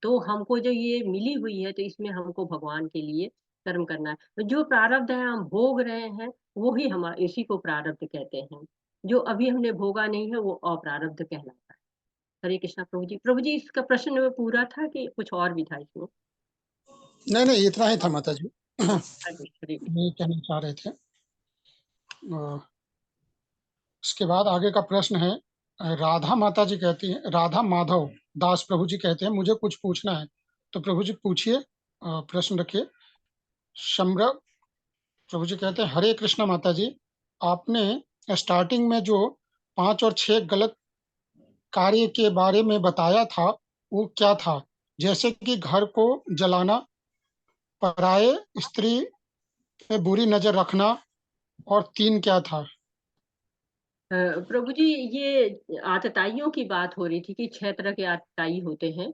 तो हमको जो ये मिली हुई है तो इसमें हमको भगवान के लिए कर्म करना है। तो जो प्रारब्ध है हम भोग रहे हैं वो ही हम इसी को प्रारब्ध कहते हैं। जो अभी हमने भोगा नहीं है वो अप्रारब्ध कहलाता है। हरे कृष्णा प्रभु जी। प्रभु जी, इसका प्रश्न पूरा था कि कुछ और भी था इसमें? नहीं नहीं, इतना ही था माता जी। हरे हरे ये कहना चाह रहे थे। इसके बाद आगे का प्रश्न है, राधा माता जी कहती हैं, राधा माधव दास प्रभु जी कहते हैं मुझे कुछ पूछना है। तो प्रभु जी पूछिए, प्रश्न रखिए। शम्र प्रभु जी कहते हैं, हरे कृष्णा माता जी, आपने स्टार्टिंग में जो 5 और 6 गलत कार्य के बारे में बताया था वो क्या था? जैसे कि घर को जलाना, पराये स्त्री पे बुरी नजर रखना, और 3 क्या था? प्रभु जी, ये आतताइयों की बात हो रही थी कि 6 तरह के आतताई होते हैं।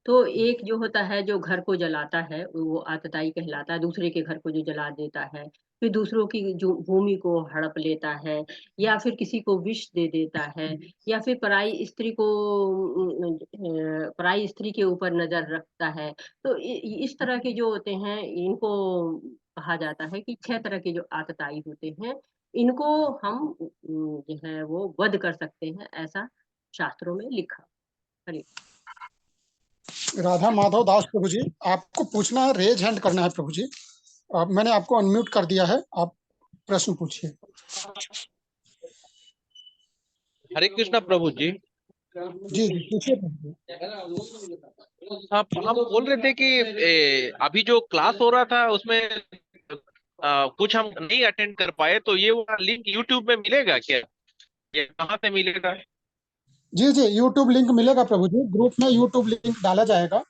तो एक जो होता है जो घर को जलाता है वो आतताई कहलाता है, दूसरे के घर को जो जला देता है। फिर दूसरों की जो भूमि को हड़प लेता है, या फिर किसी को विष दे देता है, या फिर पराई स्त्री को पराई स्त्री के ऊपर नजर रखता है। तो इस तरह के जो होते हैं इनको कहा जाता है कि 6 तरह के जो आतताई होते हैं, इनको हम जो है वो वध कर सकते हैं, ऐसा शास्त्रों में लिखा। हरे राधा माधव दास प्रभु जी, आपको पूछना है, रेज हैंड करना है प्रभु जी। मैंने आपको अनम्यूट कर दिया है, आप प्रश्न पूछिए। हरे कृष्णा प्रभु जी। जी जी पूछिए प्रभु जी। आप बोल रहे थे कि अभी जो क्लास हो रहा था उसमें कुछ हम नहीं अटेंड कर पाए, तो ये वाला लिंक यूट्यूब में मिलेगा क्या? ये कहाँ से मिलेगा? जी जी, यूट्यूब लिंक मिलेगा प्रभु जी, ग्रुप में यूट्यूब लिंक डाला जाएगा,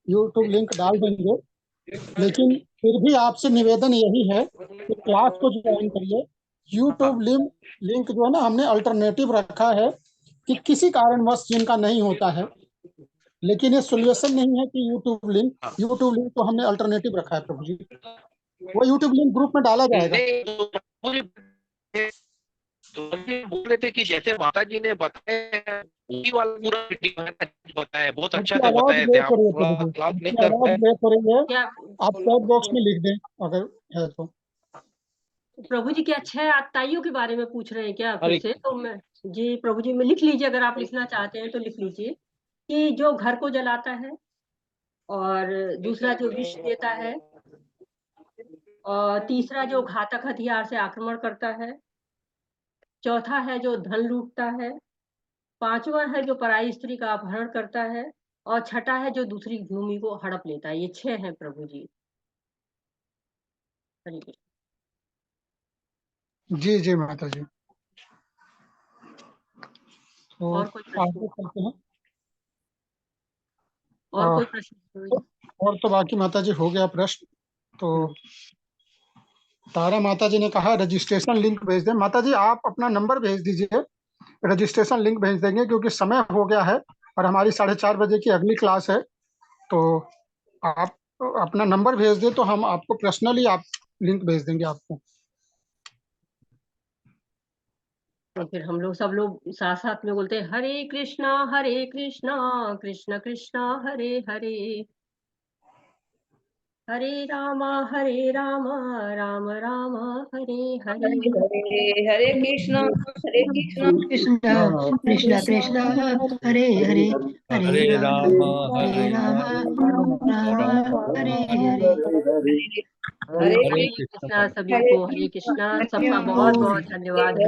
यूट्यूब लिंक डाल देंगे। लेकिन फिर भी आपसे निवेदन यही है कि क्लास को ज्वाइन करिए। यूट्यूब लिंक जो है ना, हमने अल्टरनेटिव रखा है कि किसी कारणवश जिनका नहीं होता है, लेकिन ये सोल्यूशन नहीं है कि यूट्यूब लिंक तो हमने अल्टरनेटिव रखा है प्रभु जी। वो यूट्यूब लिंक ग्रुप में डाला जाएगा। तो बोल रहे थे कि जैसे माता जी ने बताया उसी वाला पूरा वीडियो है, बताया बहुत अच्छा से आवाज बताए थे ब्रेक आप। हो रही है थोड़ा प्रभु जी, क्लास नहीं आपकी कर आवाज पाए। ब्रेक हो रही है। क्या आप चैट बॉक्स में लिख दें अगर है तो। प्रभु जी, क्या 6 आतताइयों के बारे में पूछ रहे हैं क्या फिर हरे से? तो मैं जी प्रभु जी, मैं लिख लीजिए, अगर आप लिखना चाहते हैं तो लिख लीजिए कि जो घर को जलाता है, और दूसरा जो विष देता है, और तीसरा जो घातक हथियार से आक्रमण करता है, चौथा है जो धन लूटता है, पांचवा है जो पराई स्त्री का अपहरण करता है, और छठा है जो दूसरी भूमि को हड़प लेता है। ये 6 हैं प्रभु जी। हरे कृष्ण। जी जी माता जी, तो और कोई प्रश्न? आगे चलते हैं। और आ, कोई प्रश्न? और तो बाकी माता जी हो गया प्रश्न। तो तारा माता जी ने कहा रजिस्ट्रेशन लिंक भेज दें। माता जी आप अपना नंबर भेज दीजिए, रजिस्ट्रेशन लिंक भेज देंगे, क्योंकि समय हो गया है और हमारी 4:30 बजे की अगली क्लास है। तो आप अपना नंबर भेज दें तो हम आपको पर्सनली आप लिंक भेज देंगे आपको। तो फिर हम लोग सब लोग साथ साथ में बोलते हैं, हरे कृष्णा कृष्ण कृष्णा हरे हरे, हरे राम राम राम हरे हरे। हरे हरे कृष्णा कृष्ण कृष्ण कृष्ण हरे हरे, हरे राम हरे राम राम राम हरे हरे। हरे हरे कृष्ण कृष्णा सभी को, हरे कृष्णा, सबका बहुत बहुत धन्यवाद।